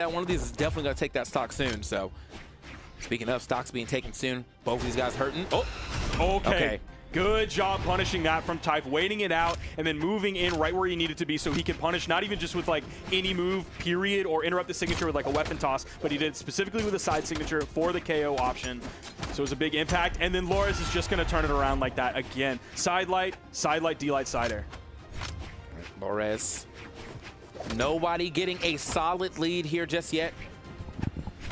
One of these is definitely going to take that stock soon. So, speaking of stocks being taken soon, both of these guys hurting. Oh, okay. Good job punishing that from Type, waiting it out and then moving in right where he needed to be so he could punish, not even just with like any move, period, or interrupt the signature with like a weapon toss, but he did specifically with a side signature for the KO option. So it was a big impact. And then Lores is just going to turn it around like that again. Side light, D-light, side air. Lores. Nobody getting a solid lead here just yet.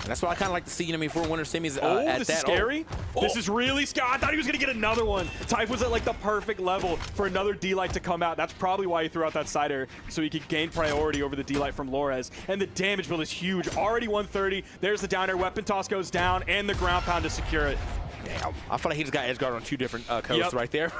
And that's what I kind of like to see, you know, before winter semis at this that. Is scary. This is really scary. I thought he was going to get another one. Type was at like the perfect level for another D-light to come out. That's probably why he threw out that side air, so he could gain priority over the D-light from Lores. And the damage build is huge. Already 130. There's the down air. Weapon toss goes down, and the ground pound to secure it. Damn, I feel like he just got edge guard on 2 different coasts right there.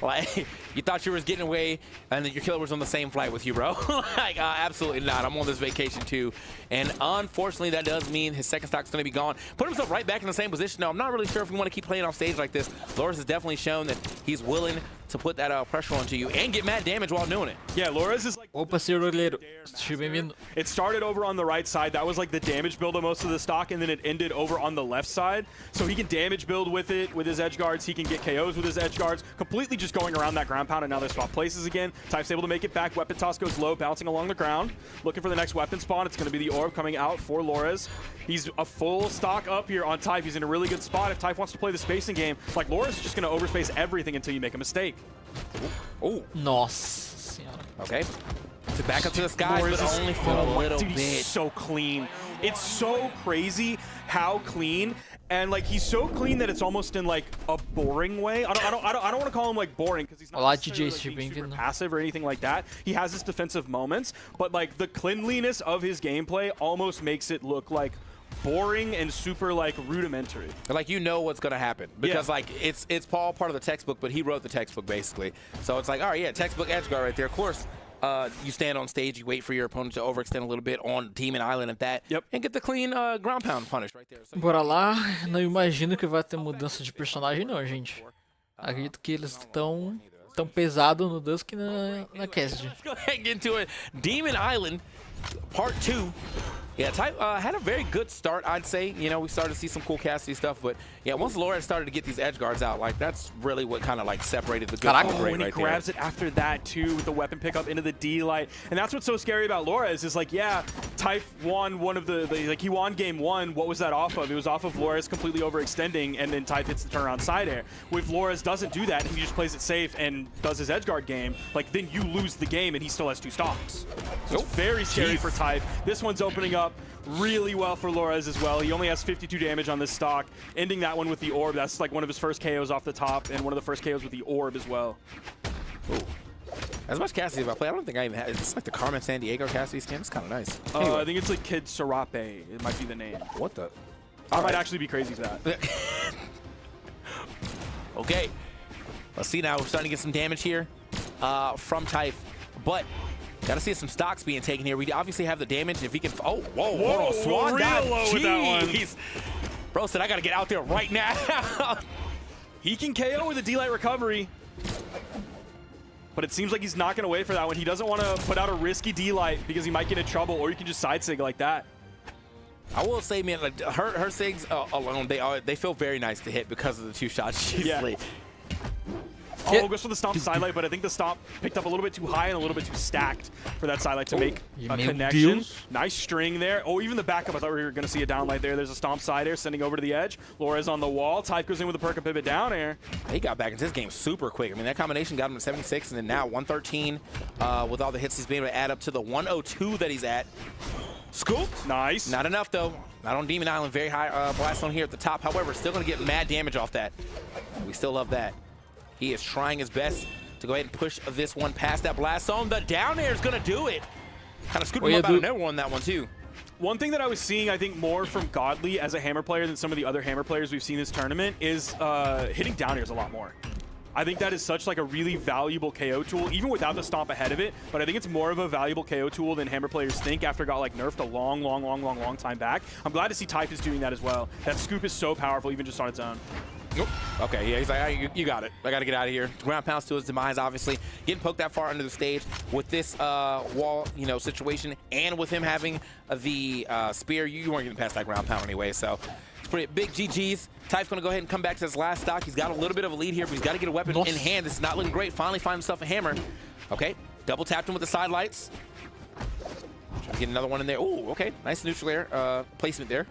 Like, you thought you was getting away, and then your killer was on the same flight with you, bro. Like, absolutely not. I'm on this vacation too. And unfortunately, that does mean his second stock's going to be gone. Put himself right back in the same position. Now, I'm not really sure if we want to keep playing off stage like this. Lores has definitely shown that he's willing to put that pressure onto you and get mad damage while doing it. Yeah, Lores is like... Opa, senhor goleiro. Seja bem-vindo. It started over on the right side. That was like the damage build of most of the stock, and then it ended over on the left side. So he can damage build with it, with his edge guards. He can get KOs with his edge guards, completely just going around that ground pound, and now they swap places again. Type's able to make it back. Weapon toss goes low, bouncing along the ground. Looking for the next weapon spawn. It's going to be the orb coming out for Lores. He's a full stock up here on Type. He's in a really good spot. If Type wants to play the spacing game, like Lores is just going to overspace everything until you make a mistake. Oh, Nossa senhora. Okay. To back up to the sky, but only for a little bit. He's so clean. It's so crazy how clean, and like he's so clean that it's almost in like a boring way. I don't want to call him like boring because he's not necessarily, like, being super passive or anything like that. He has his defensive moments, but like the cleanliness of his gameplay almost makes it look like boring and super like rudimentary. Like, you know what's gonna happen because like it's all part of the textbook, but he wrote the textbook basically. So it's like, all right, yeah, textbook edge guard right there. Of course, you stand on stage, you wait for your opponent to overextend a little bit on Demon Island at that, and get the clean ground pound punish right there. So bora lá, não imagino que vai ter mudança de personagem não, gente. Acredito que eles estão tão pesado no Dusk que na cast. Let's go ahead and get into it. Demon Island Part 2. Yeah, Type had a very good start, I'd say. You know, we started to see some cool Cassidy stuff, but yeah, once Lores started to get these edge guards out, like that's really what kind of like separated the good from the great when he grabs it after that too with the weapon pickup into the D-light. And that's what's so scary about Lores is like, yeah, Type won one of the like he won game 1. What was that off of? It was off of Lores completely overextending, and then Type hits the turnaround side air. If Lores doesn't do that and he just plays it safe and does his edge guard game, like then you lose the game and he still has 2 stocks. So it's very scary for Type. This one's opening up really well for Lores as well. He only has 52 damage on this stock, ending that one with the orb. That's like one of his first KOs off the top, and one of the first KOs with the orb as well. Ooh. As much Cassidy as I play, I don't think I even have. It's like the Carmen San Diego Cassidy skin. It's kind of nice. I think it's like Kid Serape. It might be the name. What the? I might actually be crazy for that. Okay. Let's see now. We're starting to get some damage here from Type, but gotta see some stocks being taken here. We obviously have the damage. If he can, oh, whoa, hold on, Swan dive. Low with that one. Bro said I gotta get out there right now. He can KO with a D-light recovery, but it seems like he's not gonna wait for that one. He doesn't want to put out a risky D-light because he might get in trouble, or you can just side sig like that. I will say, man, like her sigs alone, they feel very nice to hit because of the 2 shots she's laid. Oh, goes for the stomp sidelight, but I think the stomp picked up a little bit too high and a little bit too stacked for that sidelight to make a connection. Nice string there. Oh, even the backup, I thought we were going to see a downlight there. There's a stomp side air sending over to the edge. Lores on the wall. Type goes in with a perk and pivot down air. He got back into this game super quick. I mean, that combination got him to 76, and then now 113 with all the hits he's been able to add up to the 102 that he's at. Scooped. Nice. Not enough, though. Not on Demon Island. Very high blast on here at the top. However, still going to get mad damage off that. We still love that. He is trying his best to go ahead and push this one past that blast zone. The down air is going to do it. Kind of scooping him up out of nowhere on that one, too. One thing that I was seeing, I think, more from Godly as a hammer player than some of the other hammer players we've seen this tournament is hitting down airs a lot more. I think that is such like a really valuable KO tool, even without the stomp ahead of it. But I think it's more of a valuable KO tool than hammer players think after it got like nerfed a long time back. I'm glad to see Type is doing that as well. That scoop is so powerful, even just on its own. Okay, yeah, he's like, you got it. I got to get out of here. Ground pounds to his demise, obviously. Getting poked that far under the stage with this wall, situation, and with him having the spear, you weren't getting past that ground pound anyway, so it's pretty big GG's. Typh's going to go ahead and come back to his last stock. He's got a little bit of a lead here, but he's got to get a weapon in hand. This is not looking great. Finally find himself a hammer. Okay, double tapped him with the side lights. Trying to get another one in there. Oh, okay, nice neutral air placement there.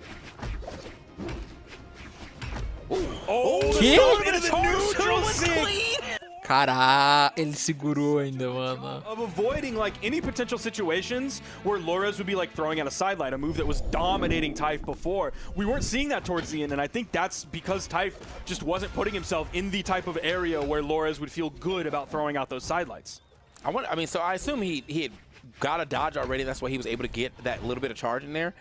Caralho, ele segurou ainda, mano. Of avoiding like any potential situations where Lores would be like throwing out a sidelight, a move that was dominating Typh before. We weren't seeing that towards the end, and I think that's because Typh just wasn't putting himself in the type of area where Lores would feel good about throwing out those sidelights. So I assume he had got a dodge already. That's why he was able to get that little bit of charge in there.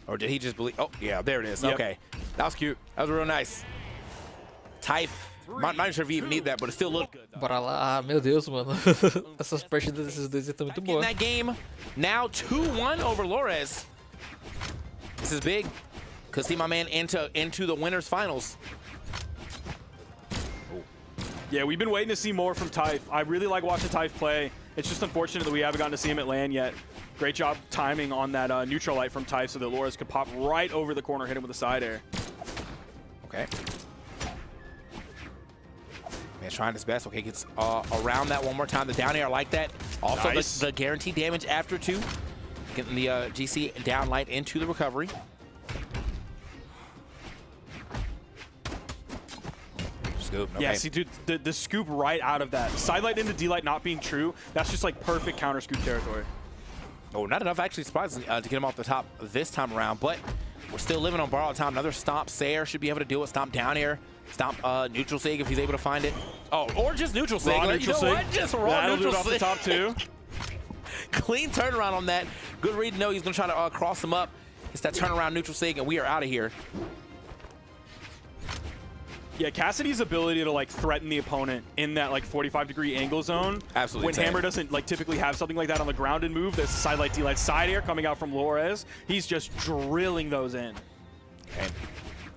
Or did he just believe? Oh, yeah, there it is. Yep. Okay. That was cute. That was real nice. Typh. Not sure if you even need that, but it still looked good. Bora lá. Meu Deus, mano. Essas partidas desses dois estão muito boas. In that game, now 2-1 over Lores. This is big. Could see my man into the winners finals. Yeah, we've been waiting to see more from Typh. I really like watching Typh play. It's just unfortunate that we haven't gotten to see him at LAN yet. Great job timing on that neutral light from Typh so that Lores could pop right over the corner, hit him with a side air. Okay. Man, trying his best. Okay, gets around that one more time. The down air, I like that. Also, nice. the guaranteed damage after 2. Getting the GC down light into the recovery. Scoop. Okay. Yeah, see, dude, the scoop right out of that. Sidelight into D-light not being true, that's just like perfect counter scoop territory. Oh, not enough, actually, surprisingly, to get him off the top this time around, but we're still living on borrowed time. Another stomp. Sayer should be able to do it. Stomp down air. Stomp neutral sig if he's able to find it. Oh, or just neutral sig. Raw neutral sig. What? Just raw neutral sig. Off the top too. Clean turnaround on that. Good read to know he's going to try to cross him up. It's that turnaround neutral sig, and we are out of here. Yeah, Cassidy's ability to like threaten the opponent in that like 45-degree angle zone. Absolutely. When Hammer doesn't like typically have something like that on the grounded move, there's a sidelight D-light side air coming out from Lores. He's just drilling those in. Okay.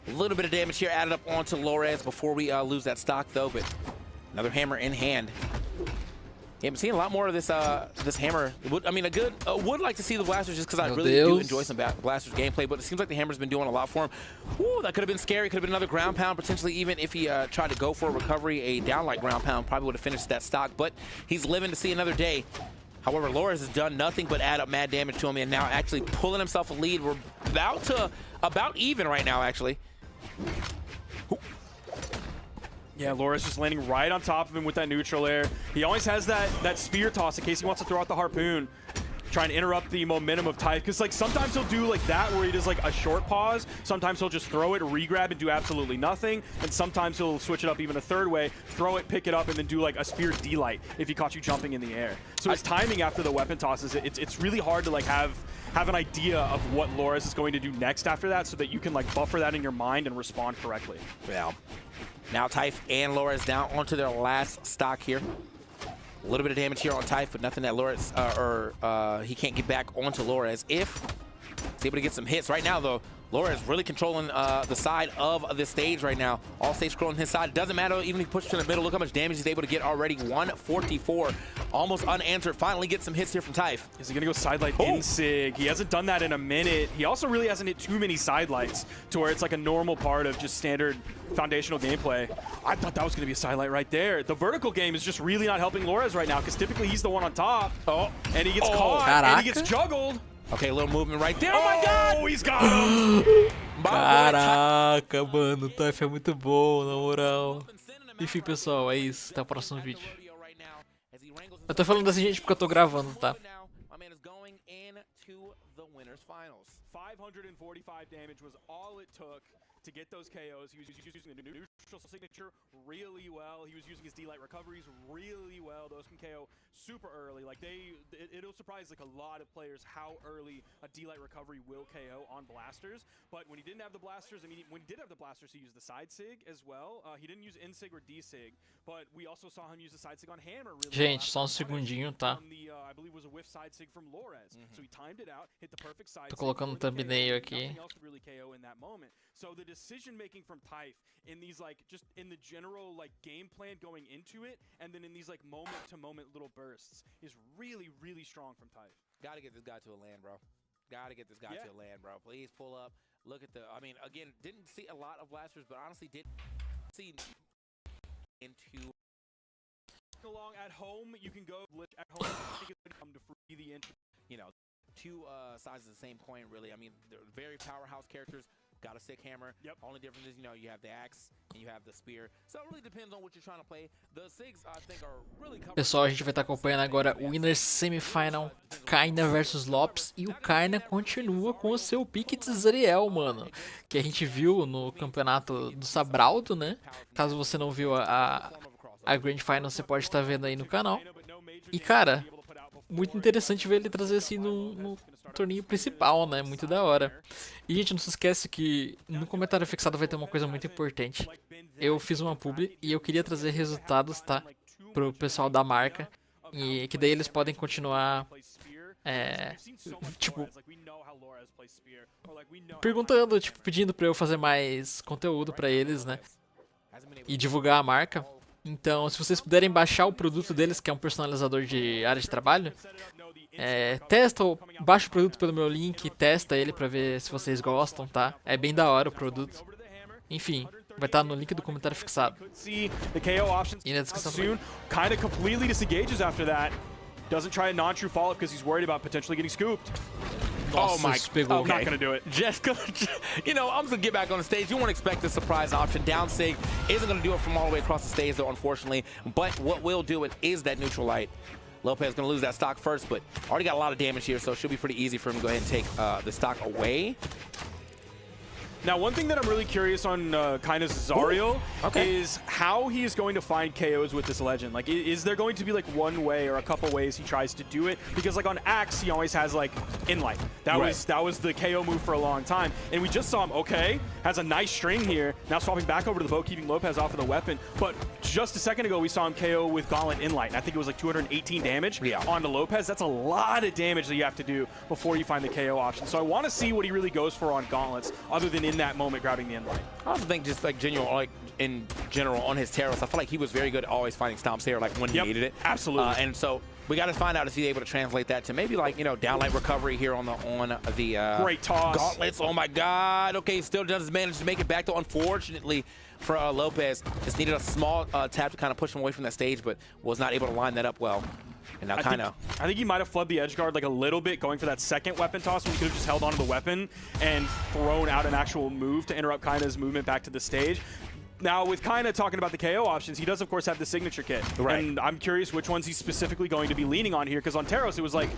A little bit of damage here added up onto Lores before we lose that stock though, but another hammer in hand. Yeah, I'm seeing a lot more of this this hammer. Would like to see the blasters just because I really do enjoy some blasters gameplay, but it seems like the hammer's been doing a lot for him. Ooh, that could have been scary. Could have been another ground pound, potentially even if he tried to go for a recovery, a downlight ground pound probably would have finished that stock, but he's living to see another day. However, Lores has done nothing but add up mad damage to him and now actually pulling himself a lead. We're about even right now, actually. Yeah, Lores just landing right on top of him with that neutral air. He always has that spear toss in case he wants to throw out the harpoon, trying to interrupt the momentum of Typh. Because like sometimes he'll do like that where he does like a short pause. Sometimes he'll just throw it, re-grab, and do absolutely nothing. And sometimes he'll switch it up even a third way, throw it, pick it up, and then do like a spear D-light if he caught you jumping in the air. So his timing after the weapon tosses, it's really hard to like have an idea of what Lores is going to do next after that so that you can like buffer that in your mind and respond correctly. Yeah. Now Typh and Lores down onto their last stock here. A little bit of damage here on Typh, but nothing that Lores, he can't get back onto Lores if he's able to get some hits. Right now, though, Lores really controlling the side of the stage right now. All stage scrolling his side. Doesn't matter, even if he pushes to the middle. Look how much damage he's able to get already. 144, almost unanswered. Finally get some hits here from Typh. Is he going to go sidelight in Sig? He hasn't done that in a minute. He also really hasn't hit too many sidelights to where it's like a normal part of just standard foundational gameplay. I thought that was going to be a sidelight right there. The vertical game is just really not helping Lores right now because typically he's the one on top. Oh, and he gets caught, and he gets juggled. Okay, a little movement right there. Oh my God! Oh, he's got him! Caraca, mano, o Typh é muito bom, na moral. Enfim, pessoal, é isso. Até o próximo vídeo. Eu tô falando dessa gente porque eu tô gravando, tá? 545 damage was all it took to get those KOs. He was using the neutral signature really well. He was using his D-light recoveries really well. Those can KO super early. Like it'll surprise like a lot of players how early a D-light recovery will KO on blasters. But when he didn't have the blasters, I mean, when he did have the blasters, he used the side sig as well. He didn't use in-sig or D-sig, but we also saw him use the side sig on Hammer. Really gente, só segundinho, tá? I believe was a whiff side sig from Lores. So he timed it out, hit the perfect side. Tô colocando thumbnail aqui. So the decision making from Typh in these like just in the general like game plan going into it, and then in these like moment to moment little bursts is really, really strong from Typh. Gotta get this guy to a land, bro. Gotta get this guy to a land, bro. Please pull up. Look at the, I mean, again, didn't see a lot of blasters, but honestly did see into. Along at home, you can go at home. I think it's going to come to free the entry. You know, two sides of the same coin, really. I mean, they're very powerhouse characters. Got a sick hammer. Yep. Only difference is, you know, you have the axe and you have the spear. So it really depends on what you're trying to play. The SIGs, I think, are really covered. Pessoal, a gente vai estar acompanhando agora o Winner Semifinal, Kyna versus Lopes, e o Kyna continua com o seu pique de Zariel, mano, que a gente viu no campeonato do Sabraldo, né? Caso você não viu a Grand Final, você pode estar vendo aí no canal. E cara, muito interessante ver ele trazer assim no torneio principal, né? Muito da hora. E gente, não se esquece que no comentário fixado vai ter uma coisa muito importante. Eu fiz uma publi e eu queria trazer resultados, tá? Pro pessoal da marca. E que daí eles podem continuar tipo, perguntando, tipo, pedindo pra eu fazer mais conteúdo pra eles, né? E divulgar a marca. Então, se vocês puderem baixar o produto deles, que é um personalizador de área de trabalho, testa ou baixa o produto pelo meu link, testa ele pra ver se vocês gostam, tá? É bem da hora o produto. Enfim, vai estar no link do comentário fixado. E na descrição também. Kyna completely disengages after that. Doesn't try a non-true follow-up because he's worried about potentially getting scooped. Oh my, I'm not gonna do it. Just you know, I'm gonna get back on the stage. You won't expect the surprise option. Down Sig isn't gonna do it from all the way across the stage though, unfortunately. But what will do it is that neutral light. Lopez gonna lose that stock first, but already got a lot of damage here, so it should be pretty easy for him to go ahead and take the stock away. Now, one thing that I'm really curious on Kyna's Zariel is how he is going to find KOs with this Legend. Like, is there going to be like one way or a couple ways he tries to do it? Because like on Axe, he always has like Inlight. That was the KO move for a long time. And we just saw him, has a nice string here. Now swapping back over to the bow, keeping Lopez off of the weapon. But just a second ago, we saw him KO with Gauntlet Inlight. And I think it was like 218 damage onto Lopez. That's a lot of damage that you have to do before you find the KO option. So I want to see what he really goes for on Gauntlets, other than in that moment grabbing the Inlight. I also think just like in general on his Terros, I feel like he was very good at always finding stomps here, like when he needed it. Absolutely. And so we got to find out if he's able to translate that to maybe like, you know, downlight recovery here on the great toss Gauntlets. Oh my God. Okay, still doesn't manage to make it back though. Unfortunately for Lopez, just needed a small tap to kind of push him away from that stage, but was not able to line that up well. And now I think he might have fled the edge guard like a little bit, going for that second weapon toss when he could have just held onto the weapon and thrown out an actual move to interrupt Kyna's movement back to the stage. Now, with Kyna talking about the KO options, he does, of course, have the signature kit. And I'm curious which ones he's specifically going to be leaning on here, because on Terros, it was like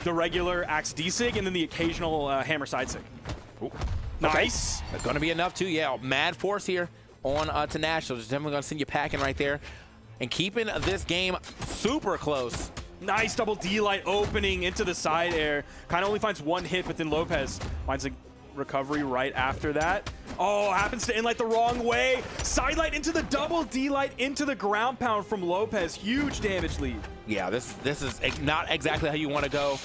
the regular Axe D-Sig and then the occasional Hammer Side Sig. Nice. That's going to be enough, too. Yeah, mad force here on to Nash, so it's definitely going to send you packing right there. And keeping this game super close. Nice double D-Light opening into the side air. Kyna only finds one hit, but then Lopez finds a recovery right after that. Oh, happens to Inlight the wrong way. Sidelight into the double D-Light into the ground pound from Lopez. Huge damage lead. Yeah, this is not exactly how you want to go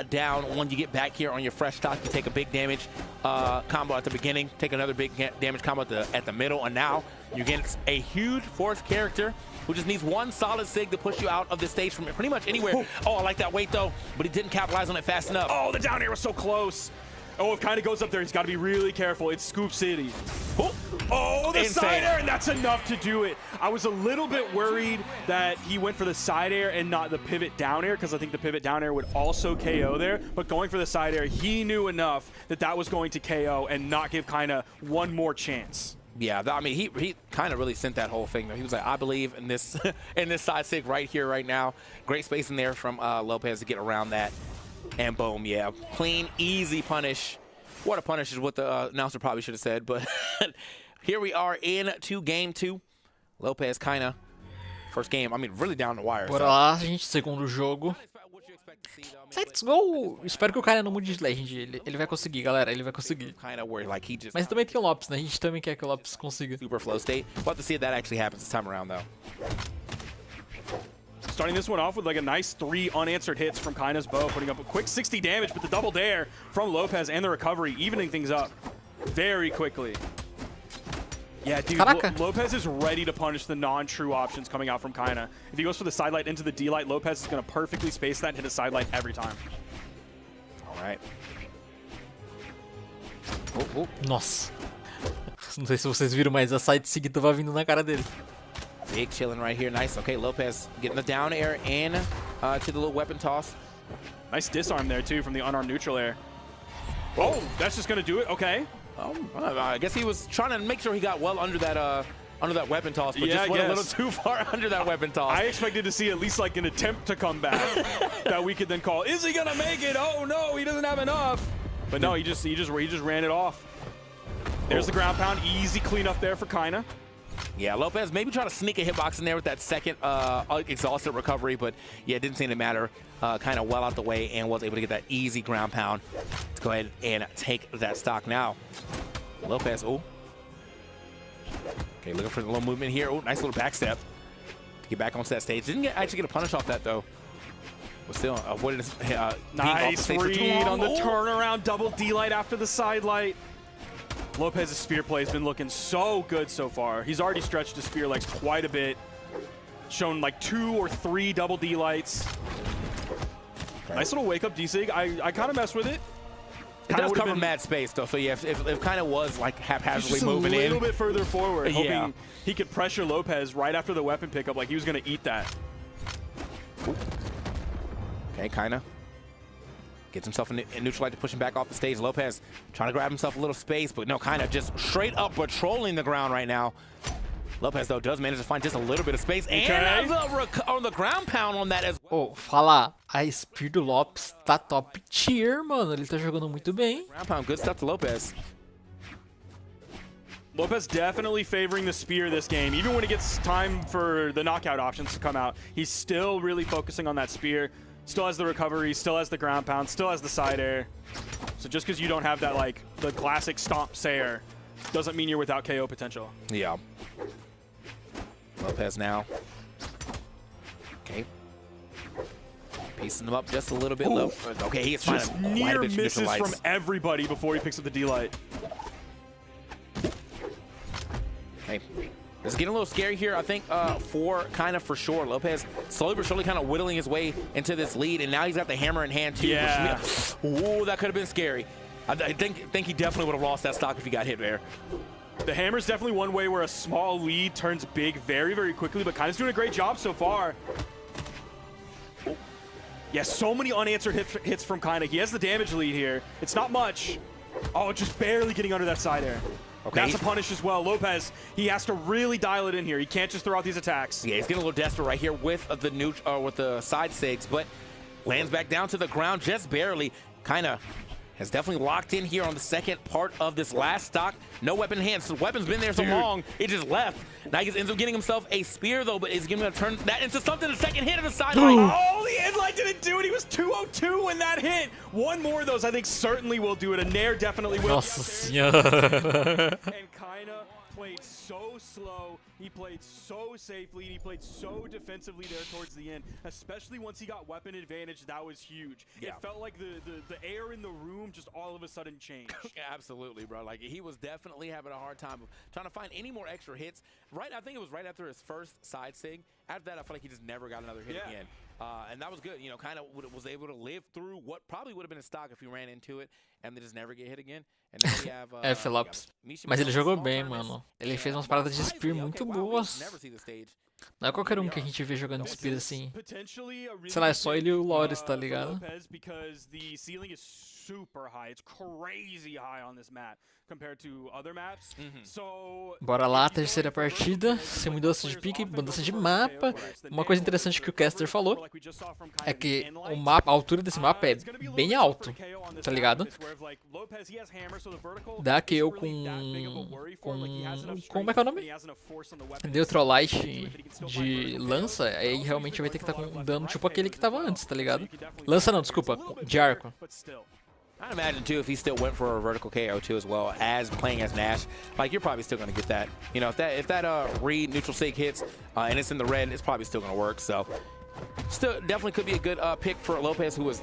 down. When you get back here on your fresh stock, you take a big damage combo at the beginning, take another big damage combo at the middle, and now you get a huge force character who just needs one solid Sig to push you out of the stage from pretty much anywhere. Oh, I like that weight though, but he didn't capitalize on it fast enough. Oh, the down air was so close. Oh, if Kyna goes up there, he's got to be really careful. It's Scoop City. Oh, the side air, and that's enough to do it. I was a little bit worried that he went for the side air and not the pivot down air, because I think the pivot down air would also KO there. But going for the side air, he knew enough that that was going to KO and not give Kyna one more chance. Yeah, I mean, he kind of really sent that whole thing. He was like, I believe in this in this side Sig right here, right now. Great space in there from Lopez to get around that. And boom, yeah, clean, easy punish. What a punish is what the announcer probably should have said, but here we are into game 2. Lopez, Kyna, first game. I mean, really down the wire. Bora lá, gente, segundo jogo. Let's go! Espero que o Kyna não mude de legend. Ele vai conseguir, galera, ele vai conseguir. Mas também tem o Lopes, né? A gente também quer que o Lopes consiga. Super flow state. We'll have to see if that actually happens this time around, though. Starting this one off with like a nice 3 unanswered hits from Kyna's bow, putting up a quick 60 damage, but the double dare from Lopez and the recovery, evening things up very quickly. Yeah, dude, Caraca. Lopez is ready to punish the non-true options coming out from Kyna. If he goes for the side light into the D light, Lopez is going to perfectly space that and hit a side light every time. All right. Nossa. Não sei se vocês viram, mas a side sig tava vindo na cara dele. Big chilling right here. Nice. Okay, Lopez getting the down air and to the little weapon toss. Nice disarm there, too, from the unarmed neutral air. Oh, that's just going to do it? Okay. I guess he was trying to make sure he got well under that weapon toss, but just went a little too far under that weapon toss. I expected to see at least like an attempt to come back that we could then call. Is he gonna make it? Oh no, he doesn't have enough. But no, he just ran it off. There's the ground pound, easy cleanup there for Kyna. Yeah, Lopez maybe trying to sneak a hitbox in there with that second exhausted recovery, but yeah, it didn't seem to matter. Kind of well out the way and was able to get that easy ground pound. Let's go ahead and take that stock now. Lopez, oh. Okay, looking for the little movement here. Oh, nice little back step to get back onto that stage. Didn't actually get a punish off that though. But still avoided nice read on the turnaround double D light after the side light. Lopez's spear play has been looking so good so far. He's already stretched his spear legs quite a bit. Shown like 2 or 3 double D lights. Right. Nice little wake up D-Sig. I kind of mess with it. It does cover mad space though, so yeah, if kind of was like haphazardly moving in. Just a little bit further forward, hoping he could pressure Lopez right after the weapon pickup, like he was going to eat that. Okay, Kyna gets himself in neutral light to push him back off the stage. Lopez trying to grab himself a little space, but no, Kyna just straight up patrolling the ground right now. Lopez, though, does manage to find just a little bit of space. And on the ground pound on that as well. Oh, falar, a spear do Lopes tá top tier, mano. Ele tá jogando muito bem. Ground pound, good stuff to Lopez. Lopez definitely favoring the spear this game. Even when it gets time for the knockout options to come out, he's still really focusing on that spear. Still has the recovery, still has the ground pound, still has the side air. So just because you don't have that, like, the classic stomp Sayer, doesn't mean you're without KO potential. Yeah. Lopez now. Okay. Piecing him up just a little bit low. Okay, he is just near misses from everybody before he picks up the D light. Okay. It's getting a little scary here, I think, for sure. Lopez slowly but surely kind of whittling his way into this lead, and now he's got the hammer in hand too. Yeah. Ooh, that could have been scary. I think he definitely would have lost that stock if he got hit there. The hammer's definitely one way where a small lead turns big very, very quickly, but Kyna's doing a great job so far. Yeah, so many unanswered hits from Kyna. He has the damage lead here. It's not much. Oh, just barely getting under that side air. Okay. That's a punish as well. Lopez, he has to really dial it in here. He can't just throw out these attacks. Yeah, he's getting a little desperate right here with the side sigs, but lands back down to the ground just barely. Kyna has definitely locked in here on the second part of this last stock. No weapon in hand. So the weapon's been there so long, it just left. Now he ends up getting himself a spear, though, but is going to turn that into something. The second hit of the sideline. Oh, the headlight didn't do it. He was 202 when that hit. One more of those, I think, certainly will do it. A Nair definitely will. Nossa senhora. And Kyna played so slow. He played so safely, and he played so defensively there towards the end, especially once he got weapon advantage. That was huge. Yeah. It felt like the air in the room just all of a sudden changed. Absolutely, bro. Like, he was definitely having a hard time trying to find any more extra hits. I think it was right after his first side sig. After that, I feel like he just never got another hit again. And that was good. You know, kind of was able to live through what probably would have been a stock if he ran into it and they just never get hit again. And now we have Lopes. Mas ele jogou bem, mano. Ele fez umas paradas de spear muito boas. Não é qualquer um que a gente vê jogando de spear assim. Sei lá, é só ele e o Loris, tá ligado? Super high. It's crazy high on this map compared to other maps. Bora lá, terceira partida. Sem mudança de pique, mudança de mapa. Uma coisa interessante que o caster falou é que o mapa, a altura desse mapa é bem alto, tá ligado? Dá que eu com como é que é o nome? Neutralite de lança, aí realmente vai ter que estar com um dano tipo aquele que tava antes, tá ligado? Lança não, desculpa, de arco. I'd imagine too if he still went for a vertical KO too as well as playing as Nash, like you're probably still gonna get that. You know, if that read neutral sig hits and it's in the red, it's probably still gonna work. So still definitely could be a good pick for Lopez, who was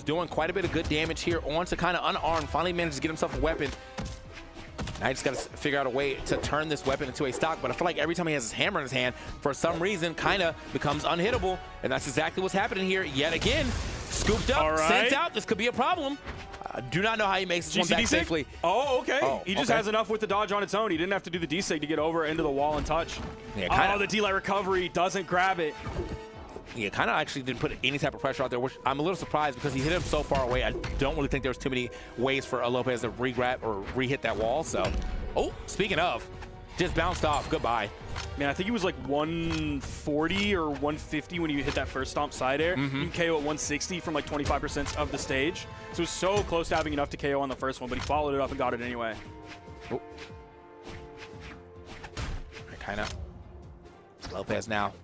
doing quite a bit of good damage here onto kind of unarmed. Finally managed to get himself a weapon. Now he just got to figure out a way to turn this weapon into a stock, but I feel like every time he has his hammer in his hand, for some reason, Kyna becomes unhittable, and that's exactly what's happening here yet again. Scooped up, sent out. This could be a problem. Do not know how he makes this one back safely. Oh, okay. He just has enough with the dodge on its own. He didn't have to do the D-sig to get over into the wall and touch. Yeah, the D-light recovery doesn't grab it. Yeah, Kyna actually didn't put any type of pressure out there, which I'm a little surprised because he hit him so far away. I don't really think there was too many ways for Lopez to re-grab or re-hit that wall. So, speaking of, just bounced off. Goodbye. Man, I think he was like 140 or 150 when you hit that first stomp side air. You can KO at 160 from like 25% of the stage. So it was so close to having enough to KO on the first one, but he followed it up and got it anyway. Kyna. Lopez now.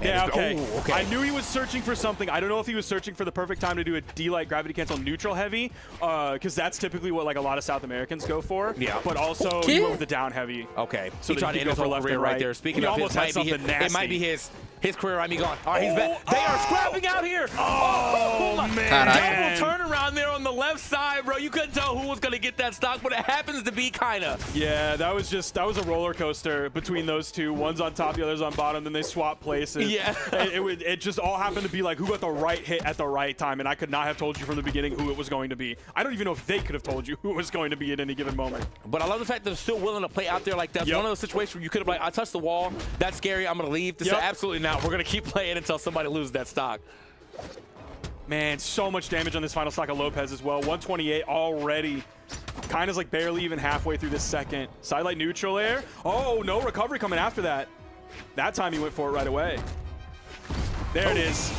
Yeah, okay. I knew he was searching for something. I don't know if he was searching for the perfect time to do a D-light gravity cancel neutral heavy, because that's typically what like a lot of South Americans go for. Yeah. But also he went with the down heavy. Okay. So he tried to end his whole career right there. Speaking of, it might be his career might be gone. All right, he's back. They are scrapping out here. Oh man. Double turnaround there on the left side, bro. You couldn't tell who was going to get that stock, but it happens to be Kyna. Yeah, that was a roller coaster between those two. One's on top, the other's on bottom, then they swap places. Yeah. it just all happened to be like who got the right hit at the right time, and I could not have told you from the beginning who it was going to be. I don't even know if they could have told you who it was going to be at any given moment. But I love the fact that they're still willing to play out there like that. One of those situations where you could have like, I touched the wall, that's scary, I'm going to leave. This is absolutely not. We're going to keep playing until somebody loses that stock. Man, so much damage on this final stock of Lopez as well. 128 already. Kyna's like barely even halfway through this second. Sidelight neutral air. Oh, no recovery coming after that. That time he went for it right away. There it is.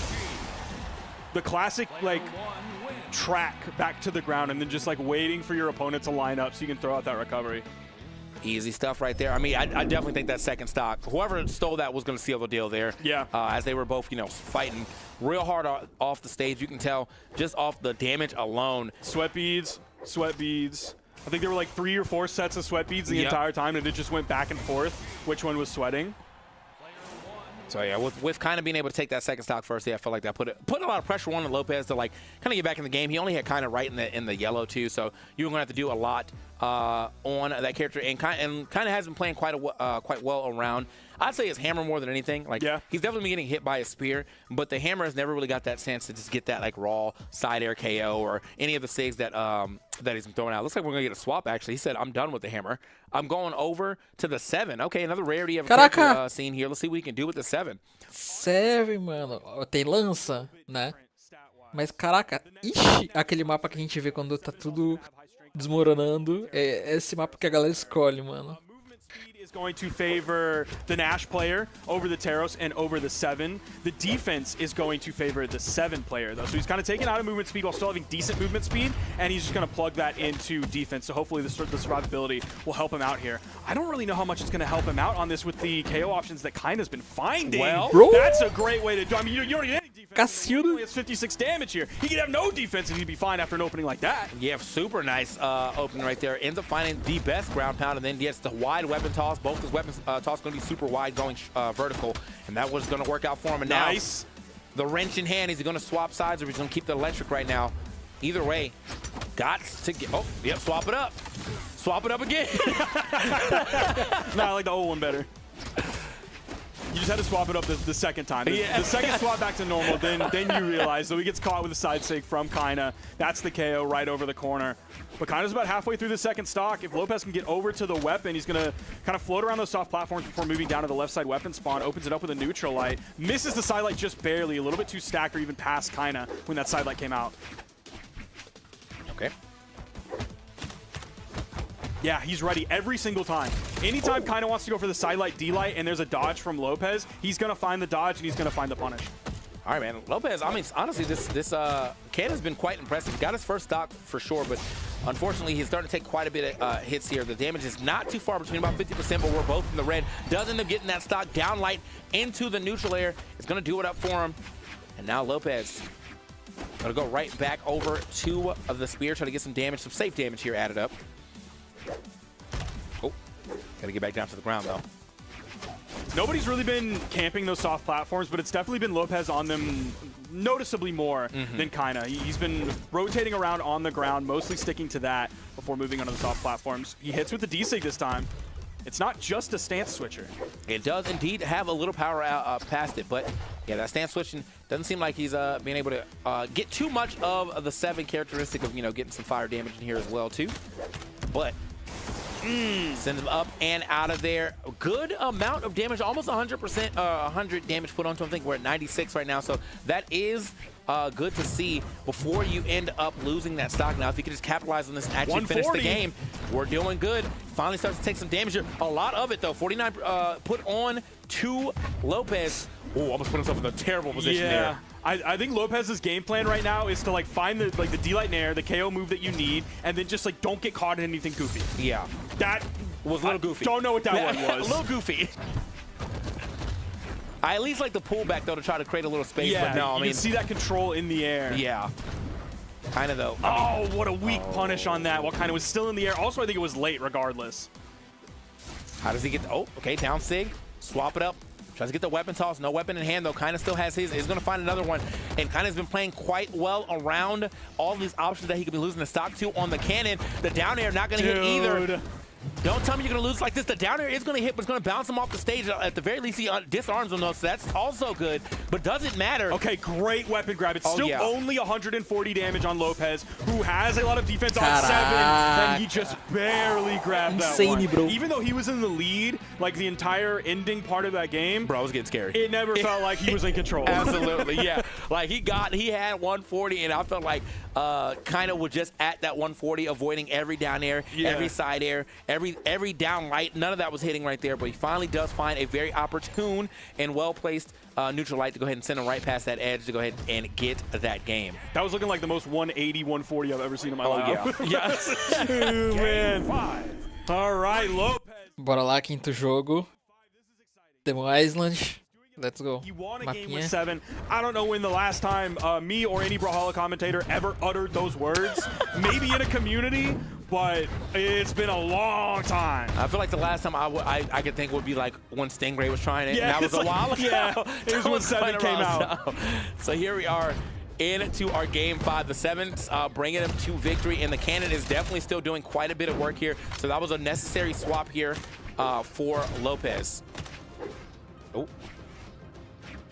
The classic, like, track back to the ground and then just, like, waiting for your opponent to line up so you can throw out that recovery. Easy stuff right there. I mean, I definitely think that second stock, whoever stole that was going to seal the deal there. Yeah. As they were both, you know, fighting real hard off the stage. You can tell just off the damage alone. Sweat beads, sweat beads. I think there were like 3 or 4 sets of sweat beads the entire time, and it just went back and forth which one was sweating. So yeah, with kind of being able to take that second stock first, I felt like that put a lot of pressure on Lopez to like kind of get back in the game. He only had kind of right in the yellow too, so you were going to have to do a lot on that character, and kind of has been playing quite well around. I'd say his hammer more than anything. Like he's definitely getting hit by a spear, but the hammer has never really got that chance to just get that like raw side air KO or any of the SIGs that he's been throwing out. Looks like we're gonna get a swap actually. He said, "I'm done with the hammer. I'm going over to the 7." Okay, another rarity of a scene here. Let's see what he can do with the 7. 7, mano. Tem lança, né? Mas caraca, ixi, aquele mapa que a gente vê quando tá tudo desmoronando, é esse mapa que a galera escolhe, mano. Is going to favor the Nash player over the Taros and over the 7. The defense is going to favor the 7 player, though. So he's kind of taking out of movement speed while still having decent movement speed, and he's just going to plug that into defense. So hopefully the survivability will help him out here. I don't really know how much it's going to help him out on this with the KO options that Kyna's been finding. Well, that's a great way to do. I mean, you don't need any defense. He only has 56 damage here. He could have no defense and he'd be fine after an opening like that. Yeah, super nice opening right there. Ends up finding the best ground pound, and then gets the wide weapon toss. Both his weapons toss going to be super wide, going vertical, and that was going to work out for him. And now, the wrench in hand, is he going to swap sides or he's going to keep the electric right now? Either way, got to get, swap it up. Swap it up again. Nah, I like the old one better. You just had to swap it up the second time. The second swap back to normal, then you realize. So he gets caught with a side sig from Kyna. That's the KO right over the corner. But Kyna's about halfway through the second stock. If Lopez can get over to the weapon, he's going to kind of float around those soft platforms before moving down to the left side weapon spawn. Opens it up with a neutral light. Misses the side light just barely. A little bit too stacked or even past Kyna when that side light came out. Okay. Yeah, he's ready every single time. Anytime Kyna wants to go for the side light, D-light, and there's a dodge from Lopez, he's going to find the dodge and he's going to find the punish. All right, man. Lopez, I mean, honestly, this Canada's been quite impressive. Got his first stock for sure, but unfortunately, he's starting to take quite a bit of hits here. The damage is not too far between, about 50%, but we're both in the red. Does end up getting that stock down light into the neutral air. It's going to do it up for him. And now Lopez going to go right back over to the spear, try to get some damage, some safe damage here added up. Oh, got to get back down to the ground, though. Nobody's really been camping those soft platforms, but it's definitely been Lopez on them noticeably more than Kyna. He's been rotating around on the ground, mostly sticking to that before moving onto the soft platforms. He hits with the D-Sig this time. It's not just a stance switcher. It does indeed have a little power past it, but yeah, that stance switching doesn't seem like he's being able to get too much of the 7 characteristic of, you know, getting some fire damage in here as well too. But sends him up and out of there. Good amount of damage, almost 100%, 100 damage put onto him. I think we're at 96 right now, so that is good to see before you end up losing that stock. Now, if you can just capitalize on this and actually finish the game, we're doing good. Finally starts to take some damage here. A lot of it, though. 49 put on to Lopez. Oh, almost put himself in a terrible position there. I think Lopez's game plan right now is to like find the D-Light Nair, the KO move that you need, and then just like don't get caught in anything goofy. Yeah. That was a little goofy. Don't know what that one was. A little goofy. I at least like the pullback though to try to create a little space. Yeah, but no, I mean, you can see that control in the air. Yeah. Kind of though. Oh, what a weak punish on that. While kind of was still in the air. Also, I think it was late regardless. How does he get? Oh, okay, down Sig. Swap it up. Tries to get the weapon toss. No weapon in hand, though. Kyna still has his. He's going to find another one. And Kyna's been playing quite well around all these options that he could be losing the stock to on the cannon. The down air not going to hit either. Don't tell me you're going to lose like this. The down air is going to hit, but it's going to bounce him off the stage. At the very least, he disarms him, though, so that's also good. But doesn't matter. Okay, great weapon grab. It's still only 140 damage on Lopez, who has a lot of defense on 7, and he just barely grabbed that one. Bro. Even though he was in the lead, like the entire ending part of that game, bro, it was getting scary. It never felt like he was in control. Absolutely, yeah. Like he had 140, and I felt like Kyna was just at that 140, avoiding every down air, every side air, every down light. None of that was hitting right there, but he finally does find a very opportune and well-placed neutral light to go ahead and send him right past that edge to go ahead and get that game. That was looking like the most 180, 140 I've ever seen in my life. Yeah. Oh, man. All right, Lopez. Bora lá, quinto jogo. Demo Island. Let's go. You won a game with 7. I don't know when the last time me or any Brawlhalla commentator ever uttered those words. Maybe in a community, but it's been a long time. I feel like the last time I could think would be like when Stingray was trying it, and that was a while ago. Yeah, it was when 7 came out. So here we are into our game 5. The 7s bringing them to victory, and the cannon is definitely still doing quite a bit of work here. So that was a necessary swap here for Lopez. Oh.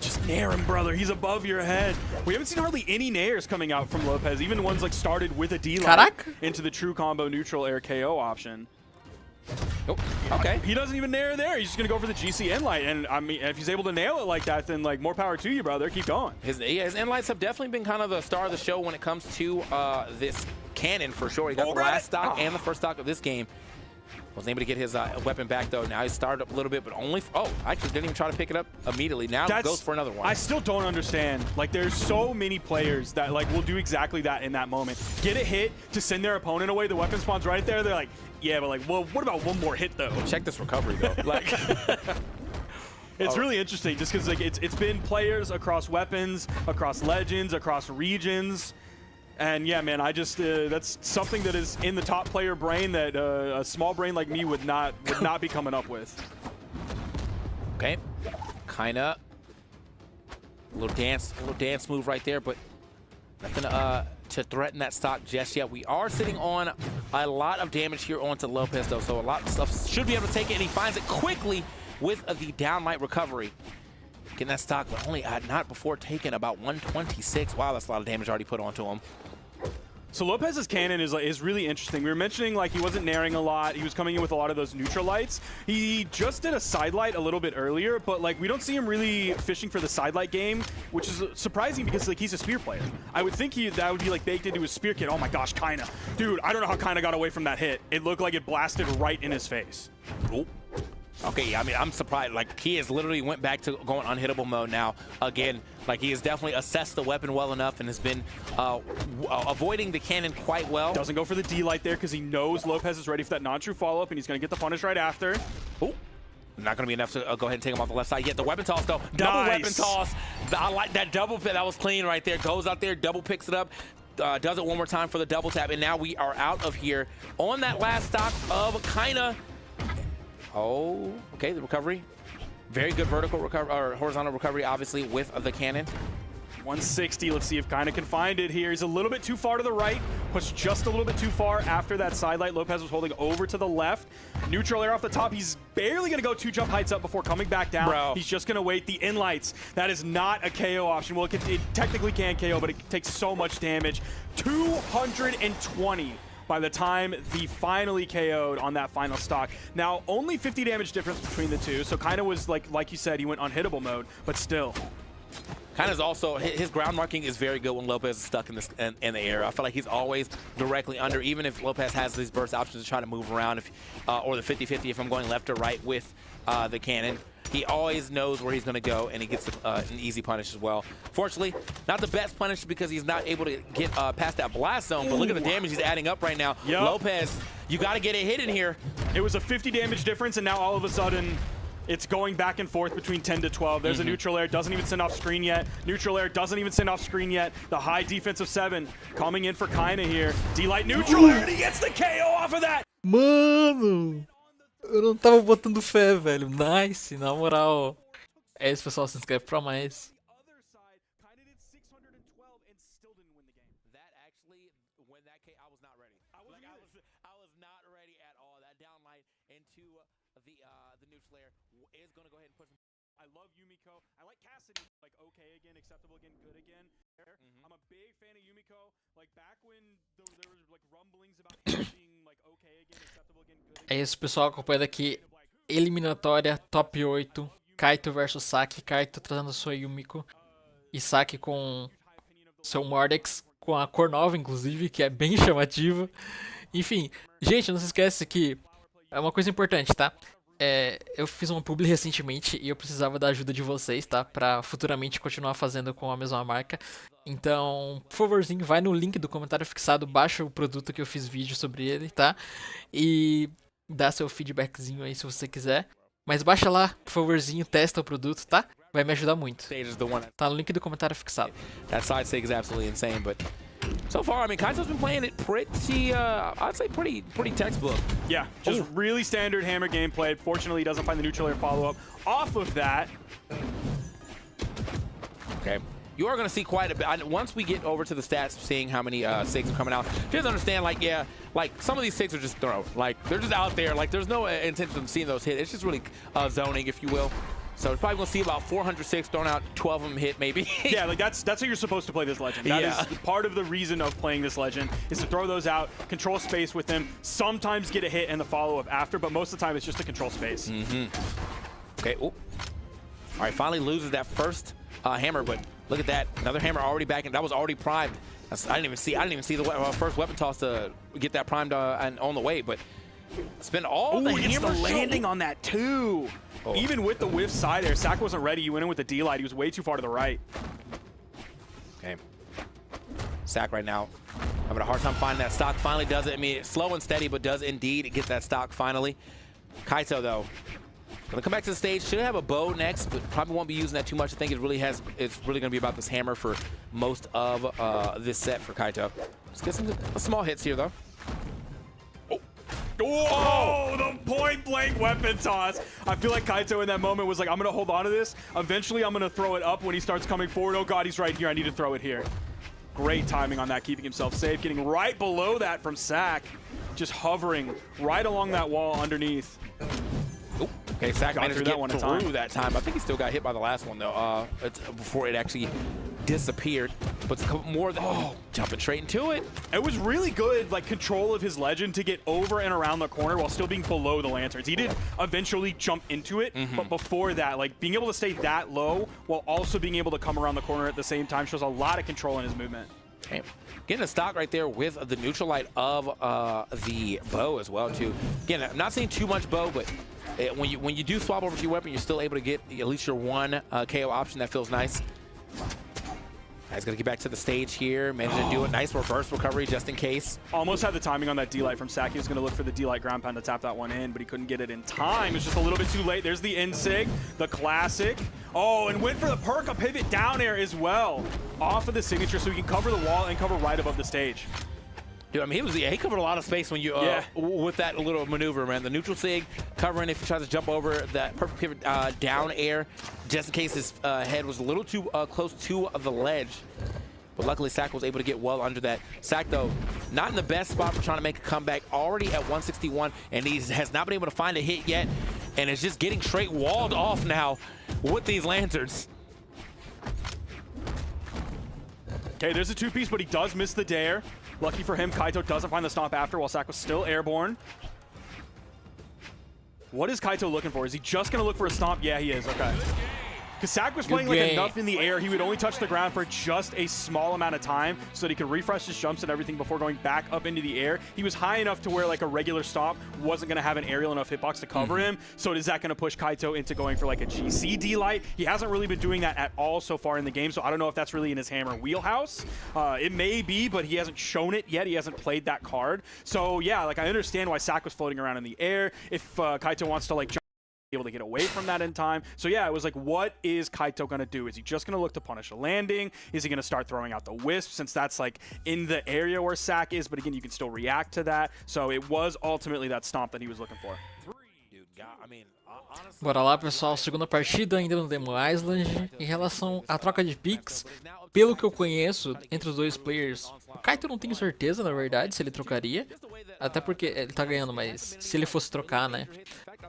Just nair him, brother. He's above your head. We haven't seen hardly any nairs coming out from Lopez, even ones like started with a D-Light into the true combo neutral air KO option. Oh, okay. He doesn't even nair there. He's just going to go for the GC N-Light. And I mean, if he's able to nail it like that, then like more power to you, brother. Keep going. His N-Lights have definitely been kind of the star of the show when it comes to this cannon for sure. He got the last stock and the first stock of this game. Wasn't able to get his weapon back, though. Now he's started up a little bit, but only... actually didn't even try to pick it up immediately. Now goes for another one. I still don't understand. Like, there's so many players that, like, will do exactly that in that moment. Get a hit to send their opponent away. The weapon spawns right there. They're like, yeah, but, like, well, what about one more hit, though? Check this recovery, though. Like... It's really interesting just because, like, it's been players across weapons, across legends, across regions. And yeah, man, I just that's something that is in the top player brain that a small brain like me would not be coming up with. Okay, Kyna, a little dance move right there, but nothing to threaten that stock just yet. We are sitting on a lot of damage here onto Lopez, though, so a lot of stuff should be able to take it, and he finds it quickly with the downlight recovery. Getting that stock, but only not before taking about 126. Wow, that's a lot of damage already put onto him. So Lopez's cannon is really interesting. We were mentioning like he wasn't nairing a lot. He was coming in with a lot of those neutral lights. He just did a side light a little bit earlier, but like we don't see him really fishing for the side light game, which is surprising because like he's a spear player. I would think that would be like baked into his spear kit. Oh my gosh, Kyna. Dude, I don't know how Kyna got away from that hit. It looked like it blasted right in his face. Oh. Okay, yeah, I mean, I'm surprised. Like, he has literally went back to going unhittable mode now. Again, like, he has definitely assessed the weapon well enough and has been avoiding the cannon quite well. Doesn't go for the D-Light there because he knows Lopez is ready for that non-true follow-up, and he's going to get the punish right after. Oh, not going to be enough to go ahead and take him off the left side yet. The weapon toss, though. Double weapon toss. I like that double pick. That was clean right there. Goes out there, double picks it up. Does it one more time for the double tap, and now we are out of here on that last stock of Kyna. Oh, okay, the recovery. Very good vertical recovery, or horizontal recovery, obviously, with the cannon. 160. Let's see if Kyna can find it here. He's a little bit too far to the right, pushed just a little bit too far after that side light. Lopez was holding over to the left. Neutral air off the top. He's barely going to go 2 jump heights up before coming back down. Bro. He's just going to wait. The in lights. That is not a KO option. Well, it technically can KO, but it takes so much damage. 220 by the time he finally KO'd on that final stock. Now, only 50 damage difference between the two, so Kyna was, like you said, he went unhittable mode, but still. Kyna's also, his ground marking is very good when Lopez is stuck in the air. I feel like he's always directly under, even if Lopez has these burst options to try to move around, or the 50-50 if I'm going left or right with the cannon. He always knows where he's going to go, and he gets an easy punish as well. Fortunately, not the best punish because he's not able to get past that blast zone, but look at the damage he's adding up right now. Yep. Lopez, you got to get a hit in here. It was a 50 damage difference, and now all of a sudden, it's going back and forth between 10 to 12. There's a neutral air, doesn't even send off screen yet. Neutral air doesn't even send off screen yet. The high defensive 7 coming in for Kyna here. D-Light neutral air, and he gets the KO off of that. Mano, eu não tava botando fé, velho. Nice, na moral. É isso, pessoal. Se inscreve pra mais. The neutral air is going to go ahead and push him. I love Yumiko. I like Cassidy. Like, okay again, acceptable again, good again. I'm a big fan of Yumiko. Like, back when there was, like, rumblings about him being, like, okay again, acceptable again, good again. É isso, pessoal. Acompanhando aqui. Eliminatória, top 8. Kaito versus Saki. Kaito trazendo sua Yumiko. E Saki com seu Mordex. Com a cor nova, inclusive, que é bem chamativa. Enfim, gente, não se esquece que é uma coisa importante, tá? Eu fiz uma publi recentemente e eu precisava da ajuda de vocês, tá? Pra futuramente continuar fazendo com a mesma marca. Então, por favorzinho, vai no link do comentário fixado, baixa o produto que eu fiz vídeo sobre ele, tá? E dá seu feedbackzinho aí se você quiser. Mas baixa lá, por favorzinho, testa o produto, tá? Vai me ajudar muito. Tá no link do comentário fixado. That side stake is absolutely insane, but so far, I mean, Kaito's been playing it pretty, I'd say pretty textbook. Yeah, just really standard hammer gameplay. Fortunately, he doesn't find the neutral air follow-up. Off of that. Okay. You are going to see quite a bit. Once we get over to the stats, seeing how many SIGs are coming out, just understand, like, yeah, like, some of these SIGs are just thrown. Like, they're just out there. Like, there's no intention of seeing those hit. It's just really zoning, if you will. So we're probably going to see about 406 thrown out, 12 of them hit, maybe. Yeah, like that's how you're supposed to play this Legend. That is part of the reason of playing this Legend, is to throw those out, control space with them, sometimes get a hit and the follow-up after, but most of the time it's just to control space. Okay, all right, finally loses that first hammer, but look at that. Another hammer already back, and that was already primed. I didn't even see the first weapon toss to get that primed and on the way, but spend all the hammer landing on that too. Even with the whiff side there, Sak wasn't ready. He went in with the D-Light. He was way too far to the right. Okay. Sak right now having a hard time finding that stock. Finally does it. I mean, slow and steady, but does indeed get that stock finally. Kaito, though, gonna come back to the stage. Should have a bow next, but probably won't be using that too much. I think it's really gonna be about this hammer for most of this set for Kaito. Let's get some small hits here, though. Oh, the point-blank weapon toss. I feel like Kaito in that moment was like, I'm going to hold on to this. Eventually, I'm going to throw it up when he starts coming forward. Oh, God, he's right here. I need to throw it here. Great timing on that, keeping himself safe. Getting right below that from Sak. Just hovering right along that wall underneath. Okay, Sak managed to get through that time. I think he still got hit by the last one, though, before it actually disappeared. But it's a couple more than, jumping straight into it. It was really good, like, control of his Legend to get over and around the corner while still being below the lanterns. He did eventually jump into it, but before that, like, being able to stay that low while also being able to come around the corner at the same time shows a lot of control in his movement. Okay. Getting a stock right there with the neutral light of the bow as well, too. Again, I'm not seeing too much bow, but when you do swap over to your weapon, you're still able to get at least your one KO option. That feels nice. He's going to get back to the stage here. Managed to do a nice reverse recovery just in case. Almost had the timing on that D-Light from Sak. He was going to look for the D-Light ground pound to tap that one in, but he couldn't get it in time. It's just a little bit too late. There's the N-Sig, the classic. Oh, and went for the perk, a pivot down air as well. Off of the signature so he can cover the wall and cover right above the stage. Dude, I mean, he covered a lot of space when you with that little maneuver, man. The neutral sig covering if he tries to jump over that perfect pivot down air, just in case his head was a little too close to the ledge. But luckily, Sack was able to get well under that. Sack, though, not in the best spot for trying to make a comeback. Already at 161, and he has not been able to find a hit yet. And is just getting straight walled off now with these lanterns. Okay, there's a two-piece, but he does miss the dare. Lucky for him, Kaito doesn't find the stomp after while Sack was still airborne. What is Kaito looking for? Is he just going to look for a stomp? Yeah, he is. Okay. Because Sack was playing like enough in the air, he would only touch the ground for just a small amount of time so that he could refresh his jumps and everything before going back up into the air. He was high enough to where like a regular stomp wasn't going to have an aerial enough hitbox to cover him. So is that going to push Kaito into going for like a GC D-Light? He hasn't really been doing that at all so far in the game, so I don't know if that's really in his hammer wheelhouse. It may be, but he hasn't shown it yet. He hasn't played that card. So yeah, like I understand why Sack was floating around in the air. If Kaito wants to like jump, able to get away from that in time. So yeah, it was like, what is Kaito going to do? Is he just going to look to punish a landing? Is he going to start throwing out the wisp, since that's like in the area where Sack is, but again, you can still react to that. So it was ultimately that stomp that he was looking for. Bora lá, pessoal, segunda partida ainda no Demo Island. Em relação à troca de picks, pelo que eu conheço entre os dois players, o Kaito não tenho certeza, na verdade, se ele trocaria. Até porque ele tá ganhando, mas se ele fosse trocar, né?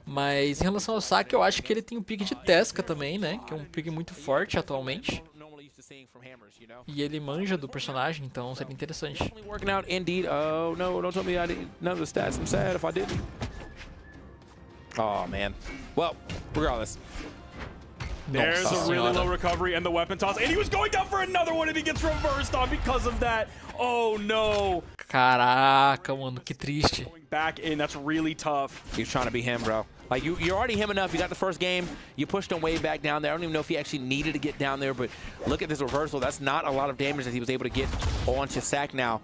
Mas em relação ao Sack, eu acho que ele tem um pick de Tesca também, né? Que é um pick muito forte atualmente. E ele manja do personagem, então seria interessante. Working out indeed. Oh no, don't tell me I didn't know the stats. I'm sad if I didn't. Oh man. Well, regardless. There's a really low recovery and the weapon toss, and he was going down for another one and he gets reversed on because of that. Oh no. Caraca, mano, que triste. Going back in, that's really tough. He's trying to be him, bro. Like you're already him enough. You got the first game. You pushed him way back down there. I don't even know if he actually needed to get down there, but look at this reversal. That's not a lot of damage that he was able to get onto Sack now.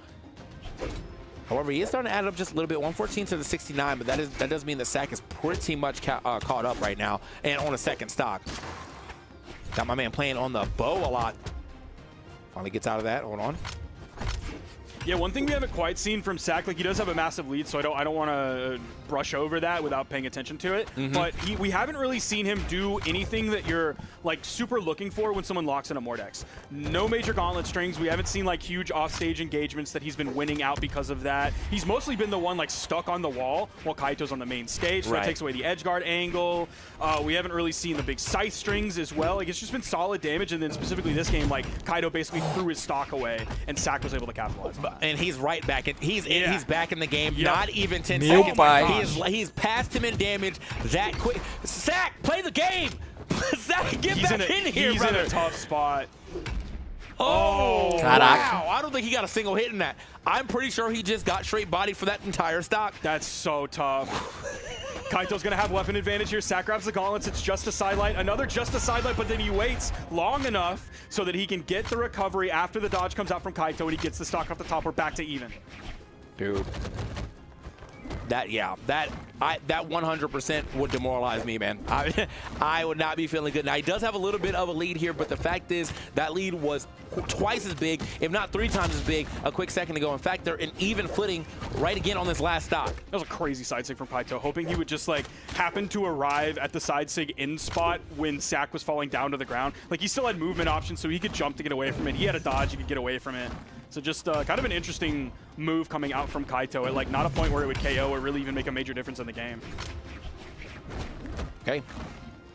However, he is starting to add up just a little bit, 114 to the 69, but that does mean that Sack is pretty much caught up right now and on a second stock. Got my man playing on the bow a lot. Finally gets out of that. Hold on. Yeah, one thing we haven't quite seen from Sack, like he does have a massive lead, so I don't want to brush over that without paying attention to it. But we haven't really seen him do anything that you're like super looking for when someone locks in a Mordex. No major gauntlet strings. We haven't seen like huge offstage engagements that he's been winning out because of that. He's mostly been the one like stuck on the wall while Kaito's on the main stage, so that takes away the edge guard angle. We haven't really seen the big scythe strings as well. Like it's just been solid damage, and then specifically this game, like Kaito basically threw his stock away, and Sack was able to capitalize on that. And he's right back. He's back in the game. Not even 10 seconds. He's passed him in damage that quick. Sack, play the game. Sack, get back in here, He's brother. in a tough spot. Oh, wow. I don't think he got a single hit in that. I'm pretty sure he just got straight bodied for that entire stock. That's so tough. Kaito's going to have weapon advantage here. Sack grabs the gauntlets. It's just a sidelight. Another just a sidelight, but then he waits long enough so that he can get the recovery after the dodge comes out from Kaito and he gets the stock off the top. We're back to even. Dude. That 100% would demoralize me, man. I would not be feeling good. Now, he does have a little bit of a lead here, but the fact is that lead was twice as big, if not 3 times as big, a quick second ago. In fact, they're in even footing right again on this last stock. That was a crazy side sig from Kaito, hoping he would just like happen to arrive at the side sig in spot when Sack was falling down to the ground. Like he still had movement options, so he could jump to get away from it. He had a dodge, he could get away from it. So just kind of an interesting move coming out from Kaito at like not a point where it would KO or really even make a major difference in the game. Okay.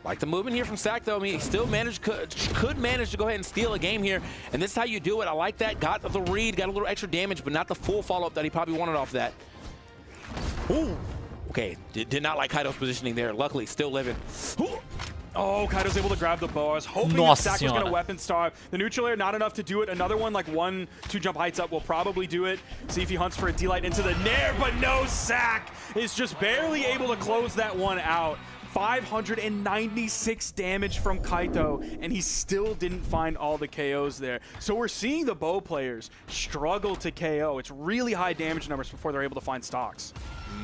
Like the movement here from Sack, though. I mean, he still could manage to go ahead and steal a game here. And this is how you do it. I like that. Got the read, got a little extra damage, but not the full follow-up that he probably wanted off that. Ooh. Okay. Did not like Kaito's positioning there. Luckily, still living. Ooh. Oh, Kaito's able to grab the bow. I was hoping that Sack was going to weapon starve. The neutral air, not enough to do it. Another one, like 1-2 jump heights up, will probably do it. See if he hunts for a D-Light into the nair, but no, Sack is just barely able to close that one out. 596 damage from Kaito, and he still didn't find all the KOs there. So we're seeing the bow players struggle to KO. It's really high damage numbers before they're able to find stocks.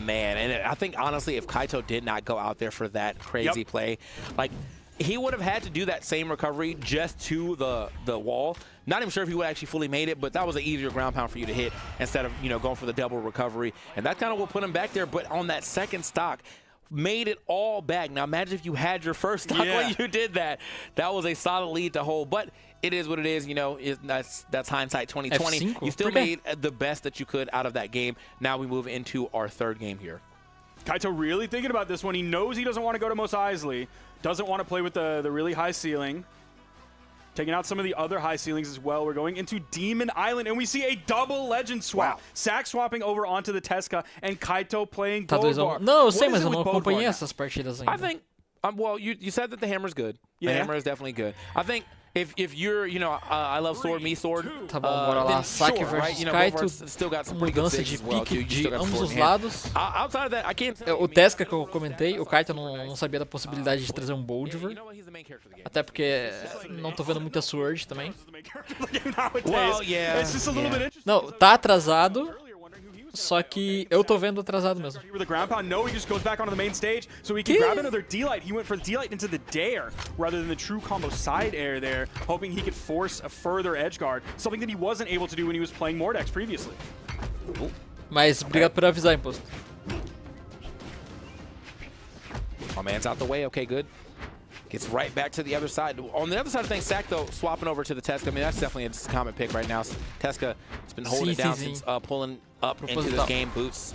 Man, and I think honestly, if Kaito did not go out there for that crazy play, like he would have had to do that same recovery just to the wall. Not even sure if he would actually fully made it, but that was an easier ground pound for you to hit instead of, you know, going for the double recovery. And that kind of will put him back there. But on that second stock, made it all back. Now imagine if you had your first stock when you did that. That was a solid lead to hold. But it is what it is, you know. That's hindsight 2020. You still made the best that you could out of that game. Now we move into our third game here. Kaito really thinking about this one. He knows he doesn't want to go to Mos Eisley. Doesn't want to play with the really high ceiling. Taking out some of the other high ceilings as well. We're going into Demon Island, and we see a double legend swap. Wow. Sack swapping over onto the Tesca, and Kaito playing Goldbar. Não, eu sei, mas eu não acompanhei essas partidas ainda. I think, well, you said that the hammer's good. The hammer is definitely good. I think if you're, you know, I love sword, me sword. Tá bom, bora lá. Saque versus Kaito. Mudança de pique de ambos os lados. Outside of that, I can't. O Tesca que eu comentei, o Kaito não sabia da possibilidade de trazer um Boldiver. Até porque não tô vendo muita sword também. Não, tá atrasado. Só que eu tô vendo atrasado mesmo. The ground pound, no, he just goes back onto the main stage, so he can grab another D-Light. He went for the D-Light into the Dare rather than the true combo side air there, hoping he could force a further edge guard, something that he wasn't able to do when he was playing Mordex previously. Mas obrigado por avisar, Imposto. My man's out the way. Okay, good. Gets right back to the other side. On the other side of things, Sack, though, swapping over to the Tesca. I mean, that's definitely a common pick right now. Tesca has been holding it down since pulling up into this game. Boots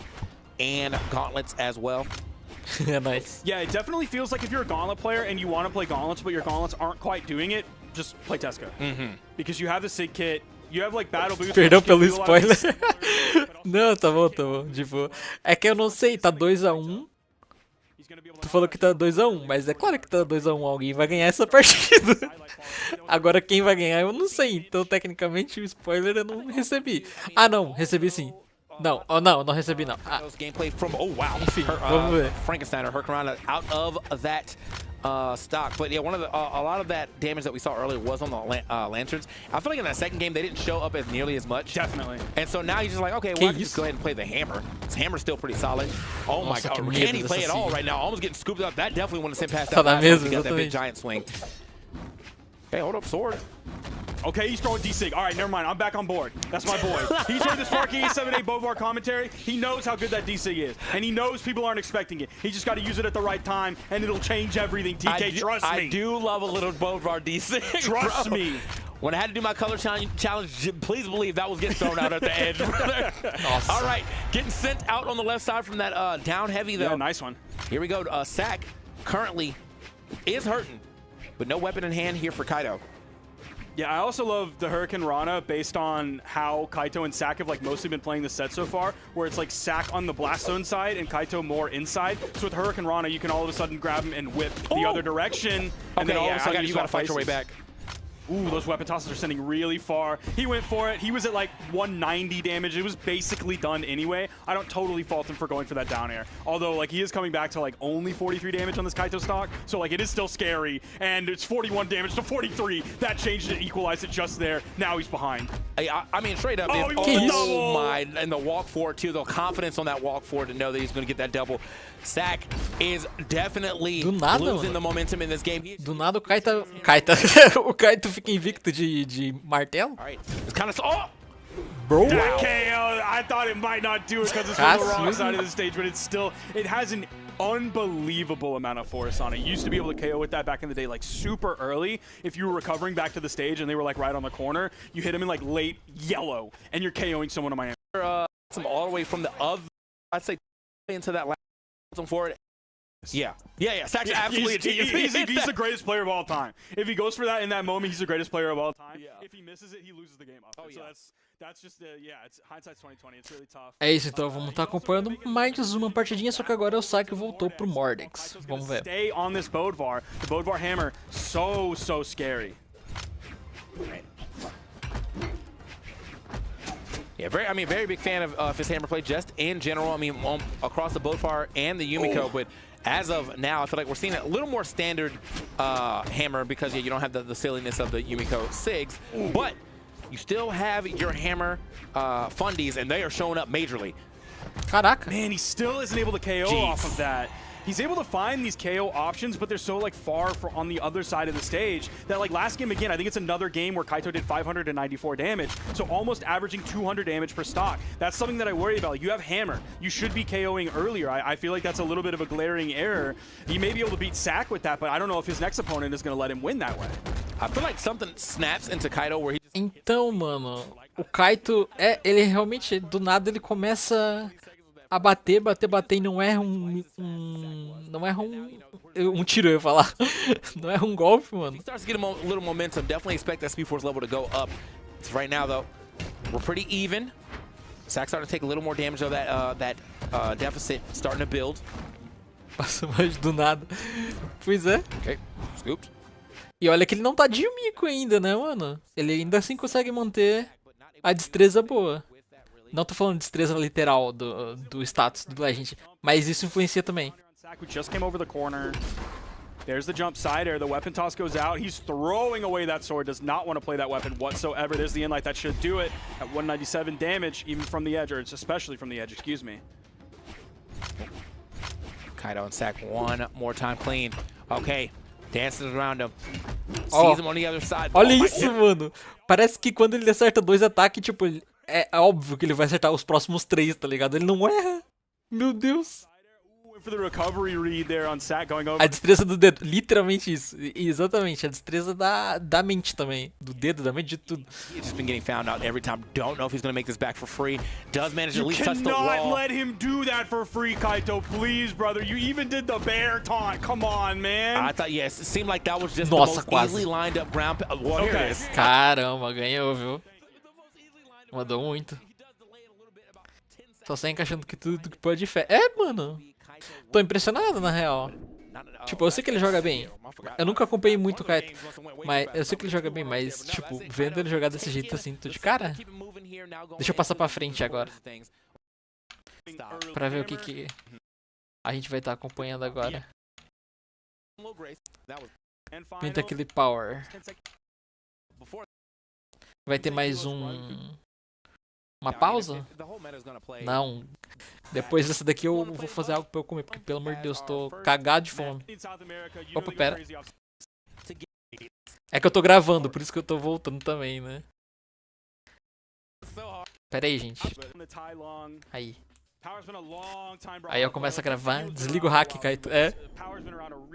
and gauntlets as well. Yeah, nice. Yeah, it definitely feels like if you're a gauntlet player and you want to play gauntlets, but your gauntlets aren't quite doing it, just play Tesca. Because you have the Sig kit, you have like battle boots. Perdão pelo spoiler. Não, tá bom, tipo, é que eu não sei, tá 2-1. Tu falou que tá 2-1, mas é claro que tá 2-1, alguém vai ganhar essa partida. Agora quem vai ganhar eu não sei, então tecnicamente o spoiler eu não recebi. Ah não, recebi sim. Não, não recebi não. Enfim, vamos ver. Frankenstein or Hurricanrana out of that stock. But yeah, a lot of that damage that we saw earlier was on the lanterns. I feel like in that second game they didn't show up as nearly as much. Definitely. And so now he's just like, okay, well, I can just go ahead and play the hammer. His hammer's still pretty solid. Oh my god, can he play it all right now? Almost getting scooped up. That definitely wouldn't have sent past that. He got that big giant swing. Hey, hold up, sword. Okay, he's throwing D-Sig. All right, never mind. I'm back on board. That's my boy. He's heard this Sparky 7-8 Bovar commentary. He knows how good that D-Sig is. And he knows people aren't expecting it. He just got to use it at the right time, and it'll change everything. TK, trust me. I do love a little Bovar D-Sig. Trust me. When I had to do my color challenge, please believe that was getting thrown out at the edge. Awesome. All right, getting sent out on the left side from that down heavy, though. Yeah, nice one. Here we go. Sack currently is hurting, but no weapon in hand here for Kaito. Yeah, I also love the Hurricanrana based on how Kaito and Sack have like mostly been playing the set so far, where it's like Sack on the blast zone side and Kaito more inside. So with Hurricanrana, you can all of a sudden grab him and whip the other direction, and then all of a sudden you gotta fight your way back. Ooh, those weapon tosses are sending really far. He went for it. He was at like 190 damage. It was basically done anyway. I don't totally fault him for going for that down air. Although, like, he is coming back to like only 43 damage on this Kaito stock. So, like, it is still scary. And it's 41 damage to 43. That changed it, equalized it just there. Now he's behind. I mean, straight up. Oh my. And the walk forward, too. The confidence on that walk forward to know that he's going to get that double. Sack is definitely losing the momentum in this game. Do nada o Kaito o Kaito fica invicto de martelo. All right. It's kind of... Oh! Bro. That KO, I thought it might not do it because it's on the wrong side of the stage, but it's still, it has an unbelievable amount of force on it. You used to be able to KO with that back in the day, like super early. If you were recovering back to the stage and they were like right on the corner, you hit them in like late yellow and you're KOing someone on my end. Some all the way from the other, I'd say, into that last forward. Yeah. Sack's absolutely a genius. He's the greatest player of all time. If he goes for that in that moment, he's the greatest player of all time. Yeah. If he misses it, he loses the game off. So that's just it's hindsight's 2020. It's really tough. É isso, então vamos estar acompanhando mais uma partidinha, só que agora o Sack voltou pro Mordex. Vamos ver. Stay on this Bodvar. The Bodvar hammer, so scary. Yeah, very big fan of his hammer play just in general. I mean, across the Bodvar and the Yumiko, but as of now, I feel like we're seeing a little more standard hammer because you don't have the silliness of the Yumiko Sigs, but you still have your hammer fundies, and they are showing up majorly. Caraca. Man, he still isn't able to KO off of that. he's able to find these KO options, but they're so like far on the other side of the stage that like last game again, I think it's another game where Kaito did 594 damage, so almost averaging 200 damage per stock. That's something that I worry about. Like, you have Hammer, you should be KOing earlier. I feel like that's a little bit of a glaring error. He may be able to beat Sack with that, but I don't know if his next opponent is going to let him win that way. I feel like something snaps into Kaito where he just... Então, mano, o Kaito, ele realmente, do nada, ele começa a bater e não é não é um tiro, eu ia falar. Não é um golpe, mano. He starts to get a little momentum. Definitely expect that SP4's level to go up. Right now, though, we're pretty even. Sack's starting to take a little more damage of that deficit starting to build. Passa mais do nada. Pois é. Okay, scooped. E olha que ele não tá de mico ainda, né, mano? Ele ainda assim consegue manter a destreza boa. Não tô falando de destreza literal do status do Legend, mas isso influencia também. Sack who just came over the corner. There's the jump side air. The weapon toss goes out. He's throwing away that sword. Does not want to play that weapon whatsoever. There's the inlight that should do it at 197 damage, even from the edge, or it's especially from the edge. Excuse me. Kaito and Sack one more time clean. Okay, dances around him. Oh. Sees him on the other side. Olha Oh, isso, mano. Parece que quando ele acerta 2 ataques, tipo, é óbvio que ele vai acertar os próximos 3, tá ligado? Ele não erra. Meu Deus. For the recovery read there on Sack going over. A destreza do dedo, literalmente isso. Exatamente, a destreza da mente também. Do dedo, da mente, de tudo. He's just been getting found out every time. Don't know if he's going to make this back for free. Does manage to at least touch the You cannot wall. let him do that for free, Kaito. Please, brother. You even did the bear taunt. Come on, man. I thought, yes, it seemed like that was just Nossa, the most quase. easily lined up ground. Well, here it is. Caramba, ganhou, viu? Mandou muito. Só sai encaixando que tudo que pode de fé. É, mano. Tô impressionado, na real. Tipo, eu sei que ele joga bem. Eu nunca acompanhei muito o Kaito, mas eu sei que ele joga bem, mas, tipo, vendo ele jogar desse jeito assim, tô de cara. Deixa eu passar pra frente agora. Pra ver o que a gente vai estar acompanhando agora. Pinta aquele power. Vai ter mais uma pausa? Não. Depois dessa daqui eu vou fazer algo pra eu comer, porque pelo amor de Deus, tô cagado de fome. Opa, pera. É que eu tô gravando, por isso que eu tô voltando também, né? Pera aí, gente. Aí. Aí eu começo a gravar, desligo o hack, Kaito. É.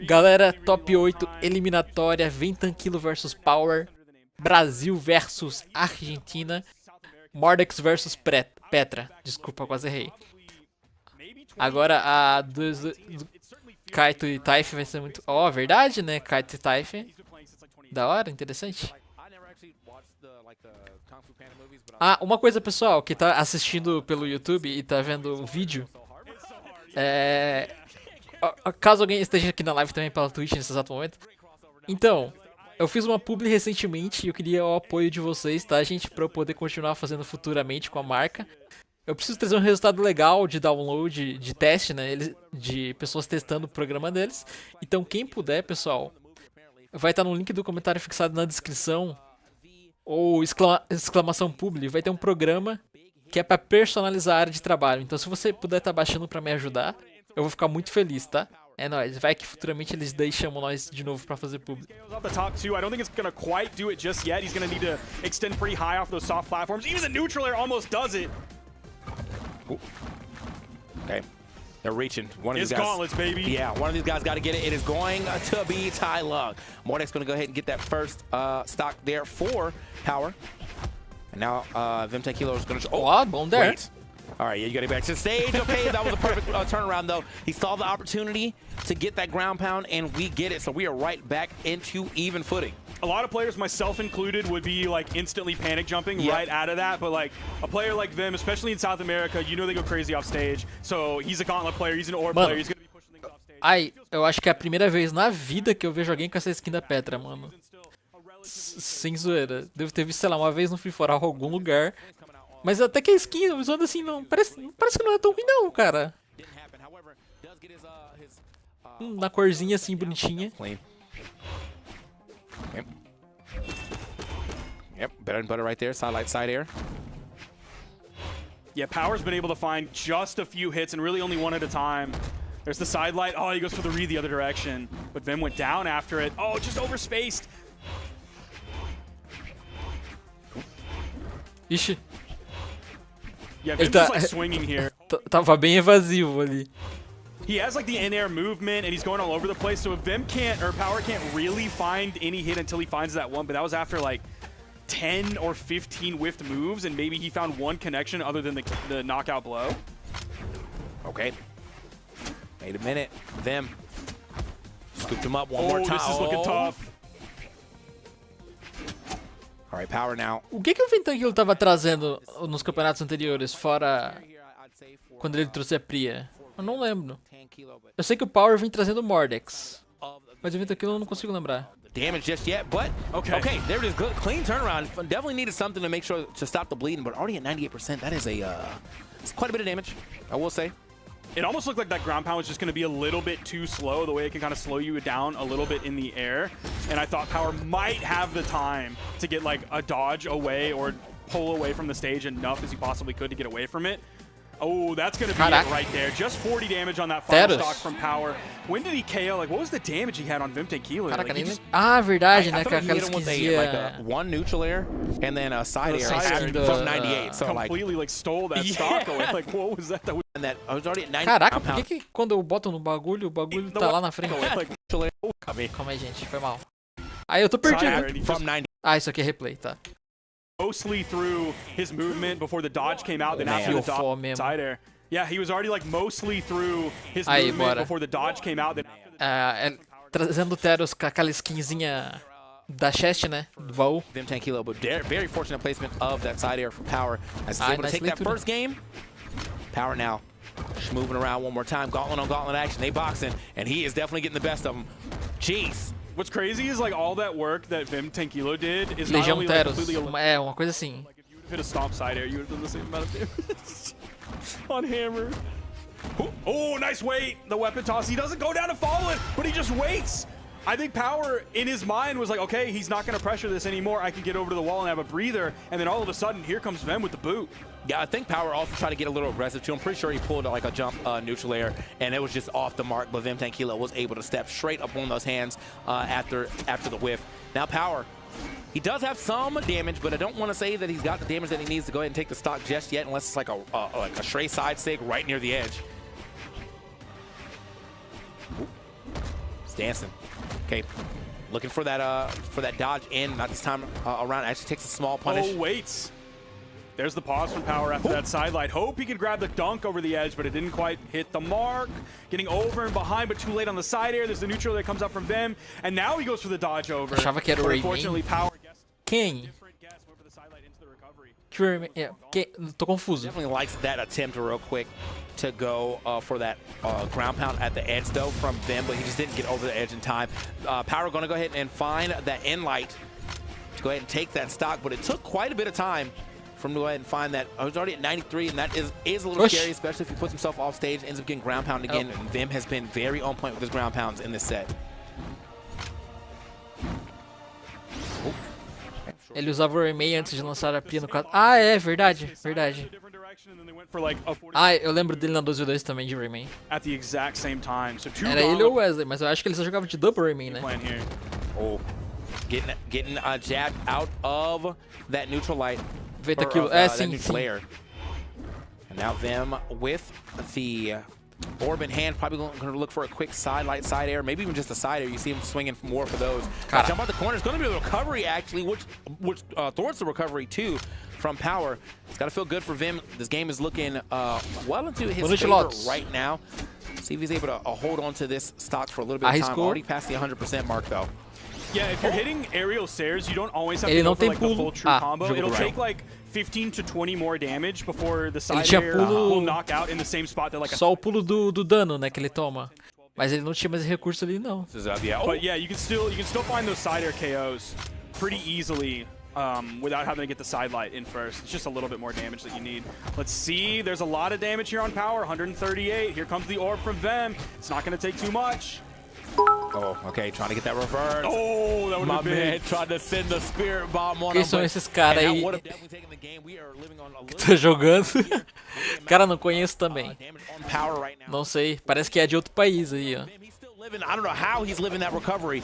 Galera, top 8, eliminatória, Ventanquilo versus Power, Brasil versus Argentina, Mordex versus Petra. Desculpa, quase errei. Agora a do Kaito e Taif vai ser muito... Ó, verdade, né? Kaito e Taif. Da hora, interessante. Ah, uma coisa, pessoal, que tá assistindo pelo YouTube e tá vendo o vídeo. Caso alguém esteja aqui na live também pela Twitch nesse exato momento. Então, eu fiz uma publi recentemente e eu queria o apoio de vocês, tá, gente? Pra eu poder continuar fazendo futuramente com a marca. Eu preciso trazer um resultado legal de download, de teste, né? De pessoas testando o programa deles. Então, quem puder, pessoal, vai estar no link do comentário fixado na descrição. Ou exclamação publi. Vai ter um programa que é pra personalizar a área de trabalho. Então, se você puder estar baixando pra me ajudar, eu vou ficar muito feliz, tá? É nóis. Vai que futuramente eles daí chamam nós de novo pra fazer público. Off the top two, I don't think it's gonna quite do it just yet. He's gonna need to extend pretty high off those soft platforms. Even the neutral air almost does it. Ooh. Okay, they're reaching. One of It's these guys. gauntlets, baby. Yeah, one of these guys got to get it. It is going to be Tai Lung. Mordek's going to go ahead and get that first stock there for Power. And now Ventanquilo is going to... Oh, bom there. Wait. All right, yeah, you got to get back to the stage. Okay, that was a perfect turnaround, though. He saw the opportunity to get that ground pound, and we get it. So we are right back into even footing. A lot of players, myself included, would be like instantly panic jumping right out of that. But like a player like them, especially in South America, you know they go crazy off stage. So he's a gauntlet player, he's an orb player, he's gonna be pushing things off stage. Ai, eu acho que é a primeira vez na vida que eu vejo alguém com essa skin da Petra, mano. Sem zoeira. Devo ter visto, sei lá, uma vez no Free For All em algum lugar. Mas até que a skin, usando assim, não parece que não é tão ruim não, cara. Na corzinha assim, bonitinha. Yep, better and butter right there, side air. Yeah, Power's been able to find just a few hits and really only one at a time. There's the side light. Oh, he goes for the read the other direction. But Vim went down after it. Oh, just overspaced. Ixi, Yeah, Ele Vim's tá- just like swinging here. tava bem evasivo ali. He has like the in-air movement, and he's going all over the place. So if Vim can't, or Power can't really find any hit until he finds that one. But that was after like 10 or 15 whiffed moves, and maybe he found one connection other than the knockout blow. Okay. Wait a minute. Vim. Scooped him up one more time. This is looking tough. All right, Power now. O que o Vimtanquilo tava trazendo nos campeonatos anteriores, fora quando ele trouxe a Priya? Eu não lembro. Eu sei que o Power vem trazendo o Mordex, mas o Vimtanquilo eu não consigo lembrar. Damage just yet, but okay, there it is. Good, clean turnaround. Definitely needed something to make sure to stop the bleeding, but already at 98%, that is it's quite a bit of damage, I will say. It almost looked like that ground pound was just going to be a little bit too slow, the way it can kind of slow you down a little bit in the air. And I thought Power might have the time to get like a dodge away or pull away from the stage enough as he possibly could to get away from it. Oh, that's going to be it right there. Just 40 damage on that final stock from Power. When did he KO? Like, what was the damage he had on Vimtanquilo? Caraca, Like, nem verdade, né? I Com thought he aquela hit him with esquisia. a one neutral air and then a side air side air from 98. So like, completely like stole that stock away. Like, what was that? and that I was already at 90. Caraca, por que quando eu boto no bagulho, o bagulho tá lá na frente? Like, Calma aí, gente, foi mal. Aí eu tô perdido. From 90. Ah, isso aqui é replay, tá. mostly through his movement before the dodge came out, then after the dodge side air. Yeah, he was already like mostly through his movement before the dodge came out. Then trazendo o Teros com aquela skinzinha da chest, né? Do baú. Vimtanquilo, but very fortunate placement of that side air for Power. As he's able to take that first game. Power now just moving around one more time. Gauntlet on gauntlet action. They boxing, and he is definitely getting the best of them. Jeez. What's crazy is like all that work that Vimtanquilo did is not Legião only like, Teros. completely Uma coisa assim. like if you would have hit a stomp side air, you would have done the same amount of damage on hammer. Oh, nice wait. The weapon toss. He doesn't go down to follow it, but he just waits. I think Power in his mind was like, okay, he's not going to pressure this anymore. I can get over to the wall and have a breather. And then all of a sudden, here comes Vem with the boot. Yeah, I think Power also tried to get a little aggressive too. I'm pretty sure he pulled like a jump neutral air, and it was just off the mark. But Vimtanquilo was able to step straight up on those hands after the whiff. Now Power, he does have some damage, but I don't want to say that he's got the damage that he needs to go ahead and take the stock just yet, unless it's like a stray side stick right near the edge. Ooh. He's dancing. Okay, looking for that dodge in. Not this time around. Actually takes a small punish. Oh, waits. There's the pause from Power after that sidelight. Hope he could grab the dunk over the edge, but it didn't quite hit the mark. Getting over and behind, but too late on the side air. There's the neutral that comes up from Vem, and now he goes for the dodge over. Achava que era o Rayman. Unfortunately, Power guessed Quem? different guess, went for the sidelight into the recovery. Tô confuso. Definitely likes that attempt real quick to go for that ground pound at the edge though from Vem, but he just didn't get over the edge in time. Power going to go ahead and find that end light to go ahead and take that stock, but it took quite a bit of time for him to go ahead and find that. I was already at 93, and that is a little scary, especially if he puts himself off stage, ends up getting ground pound again. And Vem has been very on point with his ground pounds in this set. Ele usava o Rayman antes de lançar a Pia no 4. Ah, é, verdade, verdade. Ah, eu lembro dele na 12v2 também de Rayman. At the exact same time. So Era ele ou Wesley, mas eu acho que ele só jogava de double Rayman, né? Oh, getting jabbed out of that neutral light. Feito aquilo. Sim, sim. And now Vem with the orb in hand, probably going to look for a quick side air, maybe even just a side air. You see him swinging more for those. Jump out the corner. It's going to be a recovery, actually, which thwarts the recovery, too, from Power. It's got to feel good for Vem. This game is looking well into his favor right now. See if he's able to hold on to this stock for a little bit of time. Already past the 100% mark, though. Yeah, if you're hitting aerial stairs, you don't always have to go for like the full true combo. It'll take like 15 to 20 more damage before the side air will knock out in the same spot that like só o pulo do dano, né, que ele toma. Mas ele não tinha mais recurso ali, não. But yeah, you can still find those side air KOs pretty easily without having to get the side light in first. It's just a little bit more damage that you need. Let's see, there's a lot of damage here on Power, 138. Here comes the orb from Vem. It's not going to take too much. Oh, okay, trying to get that reverse. Oh, that would My have been man tried to send the spirit bomb on Quem him. são but- esses caras and that aí would have definitely taken the game. We are living on a little tá jogando? Cara, não conheço também. damage on power right now. Não sei, parece que é de outro país aí, ó. He's still living. I don't know how he's living that recovery.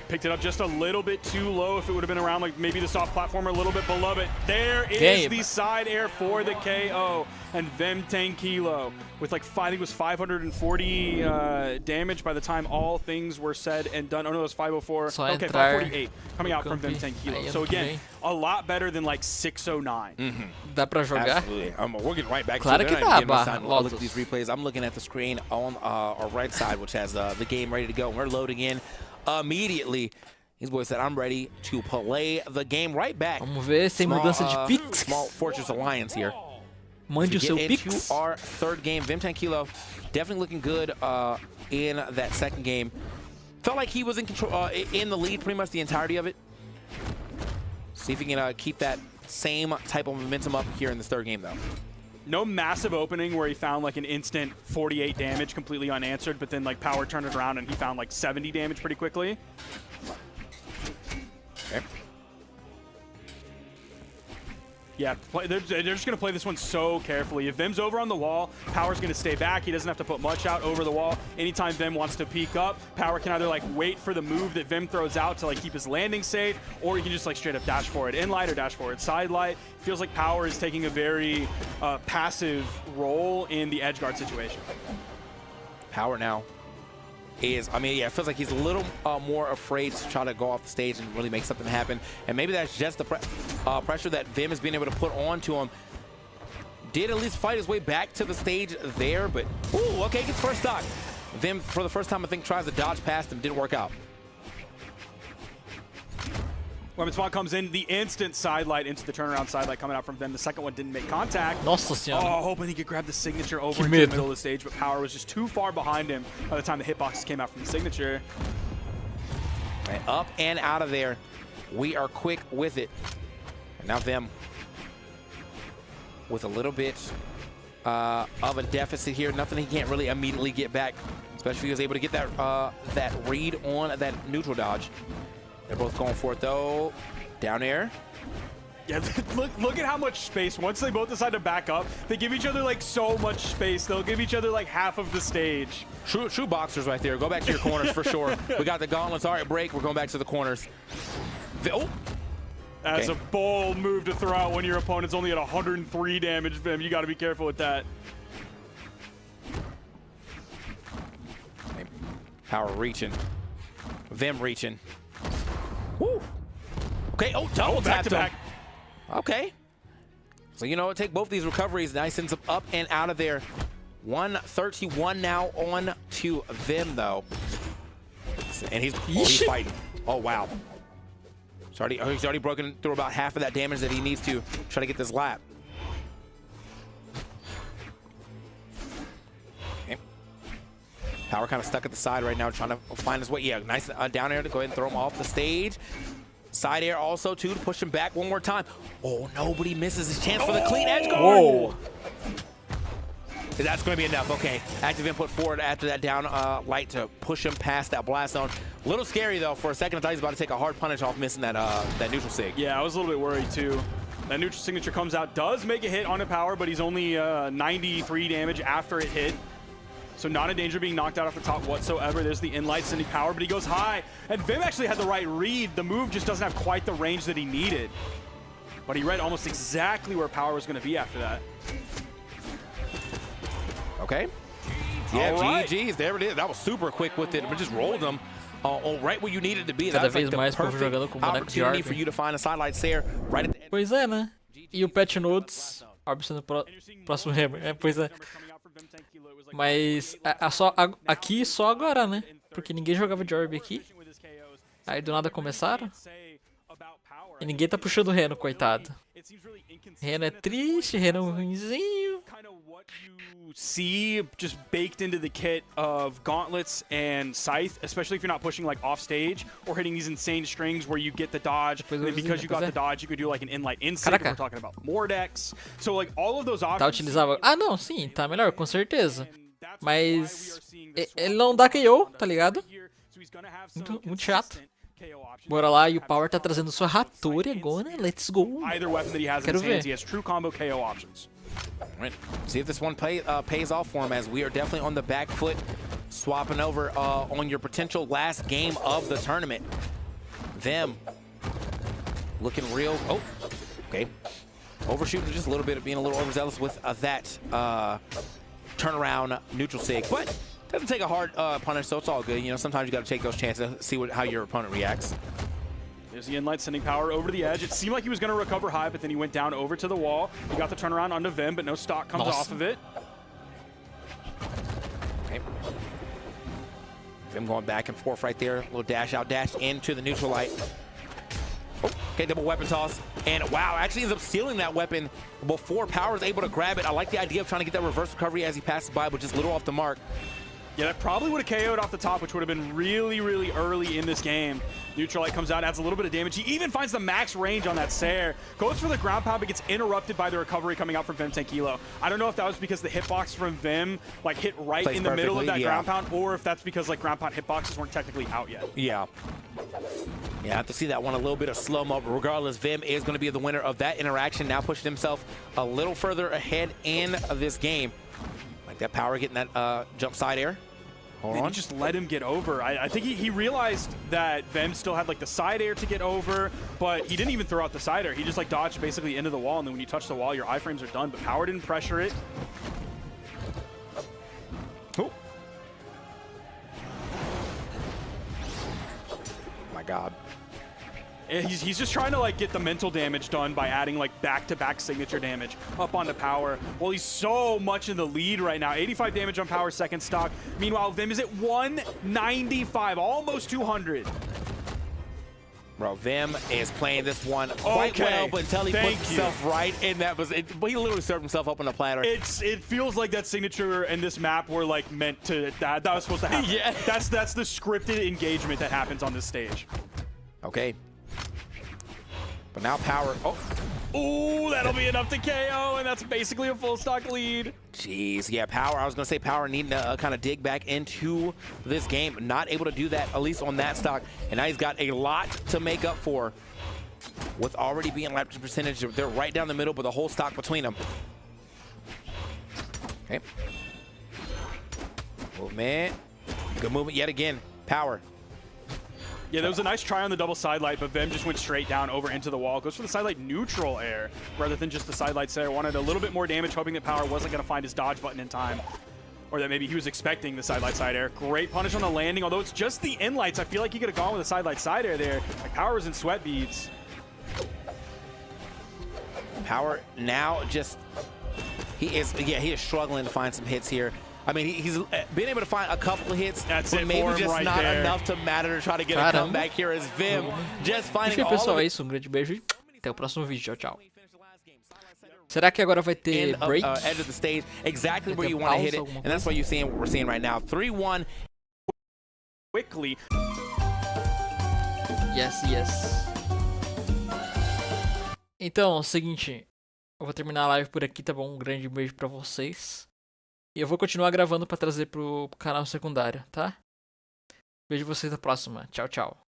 picked it up just a little bit too low. If it would have been around like maybe the soft platform or a little bit below it. There is Game. the side air for the KO. And Vem 10 kilo with like, I think it was 540 damage by the time all things were said and done. Oh no, it was 504. Só Okay, entrar 548 coming out from Vem 10 kilo. aí So ano que again, a lot better than like 609. Dá pra jogar? Absolutely. We're getting right back Claro to it. que They're not even dá, getting us time to Lotus. look at these replays. I'm looking at the screen on our right side, which has the game ready to go. We're loading in immediately. These boys said, I'm ready to play the game right back. Vamos ver, sem mudança de pix. Small Fortress Alliance here. Mande o seu Get into pix. our third game. Vem 10 kilo definitely looking good in that second game. Felt like he was in control, in the lead pretty much the entirety of it. See if he can keep that same type of momentum up here in this third game, though. No massive opening where he found like an instant 48 damage completely unanswered, but then like Power turned it around and he found like 70 damage pretty quickly. Okay. Yeah, they're just going to play this one so carefully. If Vem's over on the wall, Power's going to stay back. He doesn't have to put much out over the wall. Anytime Vem wants to peek up, Power can either like wait for the move that Vem throws out to like keep his landing safe, or he can just like straight up dash forward in light or dash forward side light. Feels like Power is taking a very passive role in the edge guard situation. Power now is, I mean, yeah, it feels like he's a little more afraid to try to go off the stage and really make something happen. And maybe that's just the pressure that Vim has been able to put onto him. Did at least fight his way back to the stage there, but, ooh, okay, gets first stock. Vim, for the first time, I think, tries to dodge past him, didn't work out. Weapon spot comes in, the instant side light into the turnaround side light coming out from Vem. The second one didn't make contact. Nossa senhora. Oh, hoping he could grab the signature over Que into the medo. middle of the stage, but Power was just too far behind him by the time the hitboxes came out from the signature. And up and out of there. We are quick with it. And now Vim with a little bit of a deficit here. Nothing he can't really immediately get back, especially if he was able to get that that read on that neutral dodge. They're both going for it though. Down air. Yeah, look at how much space. Once they both decide to back up, they give each other like so much space. They'll give each other like half of the stage. True boxers right there. Go back to your corners for sure. We got the gauntlets. All right, break. We're going back to the corners. Oh. That's Okay. a bold move to throw out when your opponent's only at 103 damage, Vim. You got to be careful with that. Power reaching. Vim reaching. Woo. Okay, oh, double back tapped to him. back. Okay. So, you know, take both these recoveries. Nice ends up and out of there. 131 now on to Vim, though. And he's fighting. Oh, wow. He's already broken through about half of that damage that he needs to try to get this lap. Okay. Power kind of stuck at the side right now, trying to find his way. Yeah, nice down air to go ahead and throw him off the stage. Side air also, too, to push him back one more time. Oh, nobody misses his chance for the clean edge guard. Whoa. That's going to be enough. Okay. Active input forward after that down light to push him past that blast zone. A little scary, though. For a second, I thought he was about to take a hard punish off missing that that neutral sig. Yeah, I was a little bit worried too. That neutral signature comes out, does make a hit on a Power, but he's only 93 damage after it hit. So not in danger of being knocked out off the top whatsoever. There's the in-light sending Power, but he goes high. And Vim actually had the right read. The move just doesn't have quite the range that he needed. But he read almost exactly where Power was going to be after that. Okay. Yeah, All right. GG's. There it is. That was super quick with it. We just rolled them right where you needed to be. Cada That's like vez the mais povo perfect jogando com boneco de opportunity Orb. for you to find a sidelight there right at the end. Pois é, né? E o Patch Notes, Orb sendo próximo Hammer. É, pois é. Mas aqui só agora, né? Porque ninguém jogava de Orb aqui. Aí do nada começaram. E ninguém tá puxando o Reno, coitado. Reno é triste, Reno é ruimzinho. See just baked into the kit of gauntlets and scythe, especially if you're not pushing like off stage or hitting these insane strings where you get the dodge. And then because you got the dodge, you could do like an in-light insig. Caraca. We're talking about Mordex. So like all of those options. Tá utilizava. Ah, não, sim, tá melhor, com certeza. Mas ele não dá KO, tá ligado? Muito chato. Bora lá, e o Power tá trazendo sua Hattori agora. Let's go. Either weapon that he has in Quero his hands, ver. he has true combo KO options. Right. See if this one pays off for him, as we are definitely on the back foot, swapping over on your potential last game of the tournament. Them looking real. Oh, okay. Overshooting just a little bit, being a little overzealous with that turnaround neutral sig, but doesn't take a hard punish, so it's all good. You know, sometimes you got to take those chances, see how your opponent reacts. There's the inlight sending Power over to the edge. It seemed like he was going to recover high, but then he went down over to the wall. He got the turnaround onto Vim, but no stock comes off of it. Okay. Vim going back and forth right there. Little dash out, dash into the neutral light. Oh, okay, double weapon toss. And wow, actually ends up stealing that weapon before Power is able to grab it. I like the idea of trying to get that reverse recovery as he passes by, but just a little off the mark. Yeah, that probably would have KO'd off the top, which would have been really, really early in this game. Neutral light comes out, adds a little bit of damage. He even finds the max range on that Sair. Goes for the ground pound, but gets interrupted by the recovery coming out from Vim 10 Kilo. I don't know if that was because the hitbox from Vim like hit right Plays in the middle of that yeah. ground pound, or if that's because like ground pound hitboxes weren't technically out yet. Yeah. Yeah, I have to see that one a little bit of slow-mo, but regardless, Vim is going to be the winner of that interaction, now pushing himself a little further ahead in this game. Like that Power getting that jump side air. Hold on. He just let him get over. I think he realized that Vim still had like the side air to get over, but he didn't even throw out the side air. He just like dodged basically into the wall, and then when you touch the wall, your iframes are done, but Power didn't pressure it. Oh. My God. And he's just trying to like get the mental damage done by adding like back-to-back signature damage up onto Power. Well, he's so much in the lead right now. 85 damage on Power's second stock. Meanwhile, Vim is at 195, almost 200. Bro, Vim is playing this one quite well, but until he put himself right, and that was it. But he literally served himself up on the platter. It feels like that signature and this map were like meant to, that was supposed to happen. Yeah. That's the scripted engagement that happens on this stage. Okay. But now Power, oh. Ooh, that'll be enough to KO, and that's basically a full stock lead. Jeez, yeah, Power, I was going to say Power needing to kind of dig back into this game. Not able to do that, at least on that stock. And now he's got a lot to make up for with already being lap percentage. They're right down the middle, but the whole stock between them. Okay. Movement. Good movement yet again. Power. Yeah, there was a nice try on the double side light, but Vim just went straight down over into the wall. Goes for the side light neutral air rather than just the side light air. Wanted a little bit more damage, hoping that Power wasn't going to find his dodge button in time. Or that maybe he was expecting the side light side air. Great punish on the landing, although it's just the in lights. I feel like he could have gone with a side light side air there. Like Power was in sweat beads. Power now just, he is struggling to find some hits here. I mean, he's been able to find a couple of hits, That's but it maybe for him just right not there. enough to matter to try to get a comeback here as Vim just finding Enfim, all pessoal, of é isso. Um grande beijo e até o próximo vídeo. Tchau, tchau. Será que agora vai ter break? Edge of the stage, exactly Vai where ter you want to pausa, hit it, alguma and that's coisa? what you're seeing. What we're seeing right now, 3-1. Quickly. Yes, yes. Então, é o seguinte. Eu vou terminar a live por aqui, tá bom? Um grande beijo pra vocês. E eu vou continuar gravando pra trazer pro canal secundário, tá? Vejo vocês na próxima. Tchau, tchau.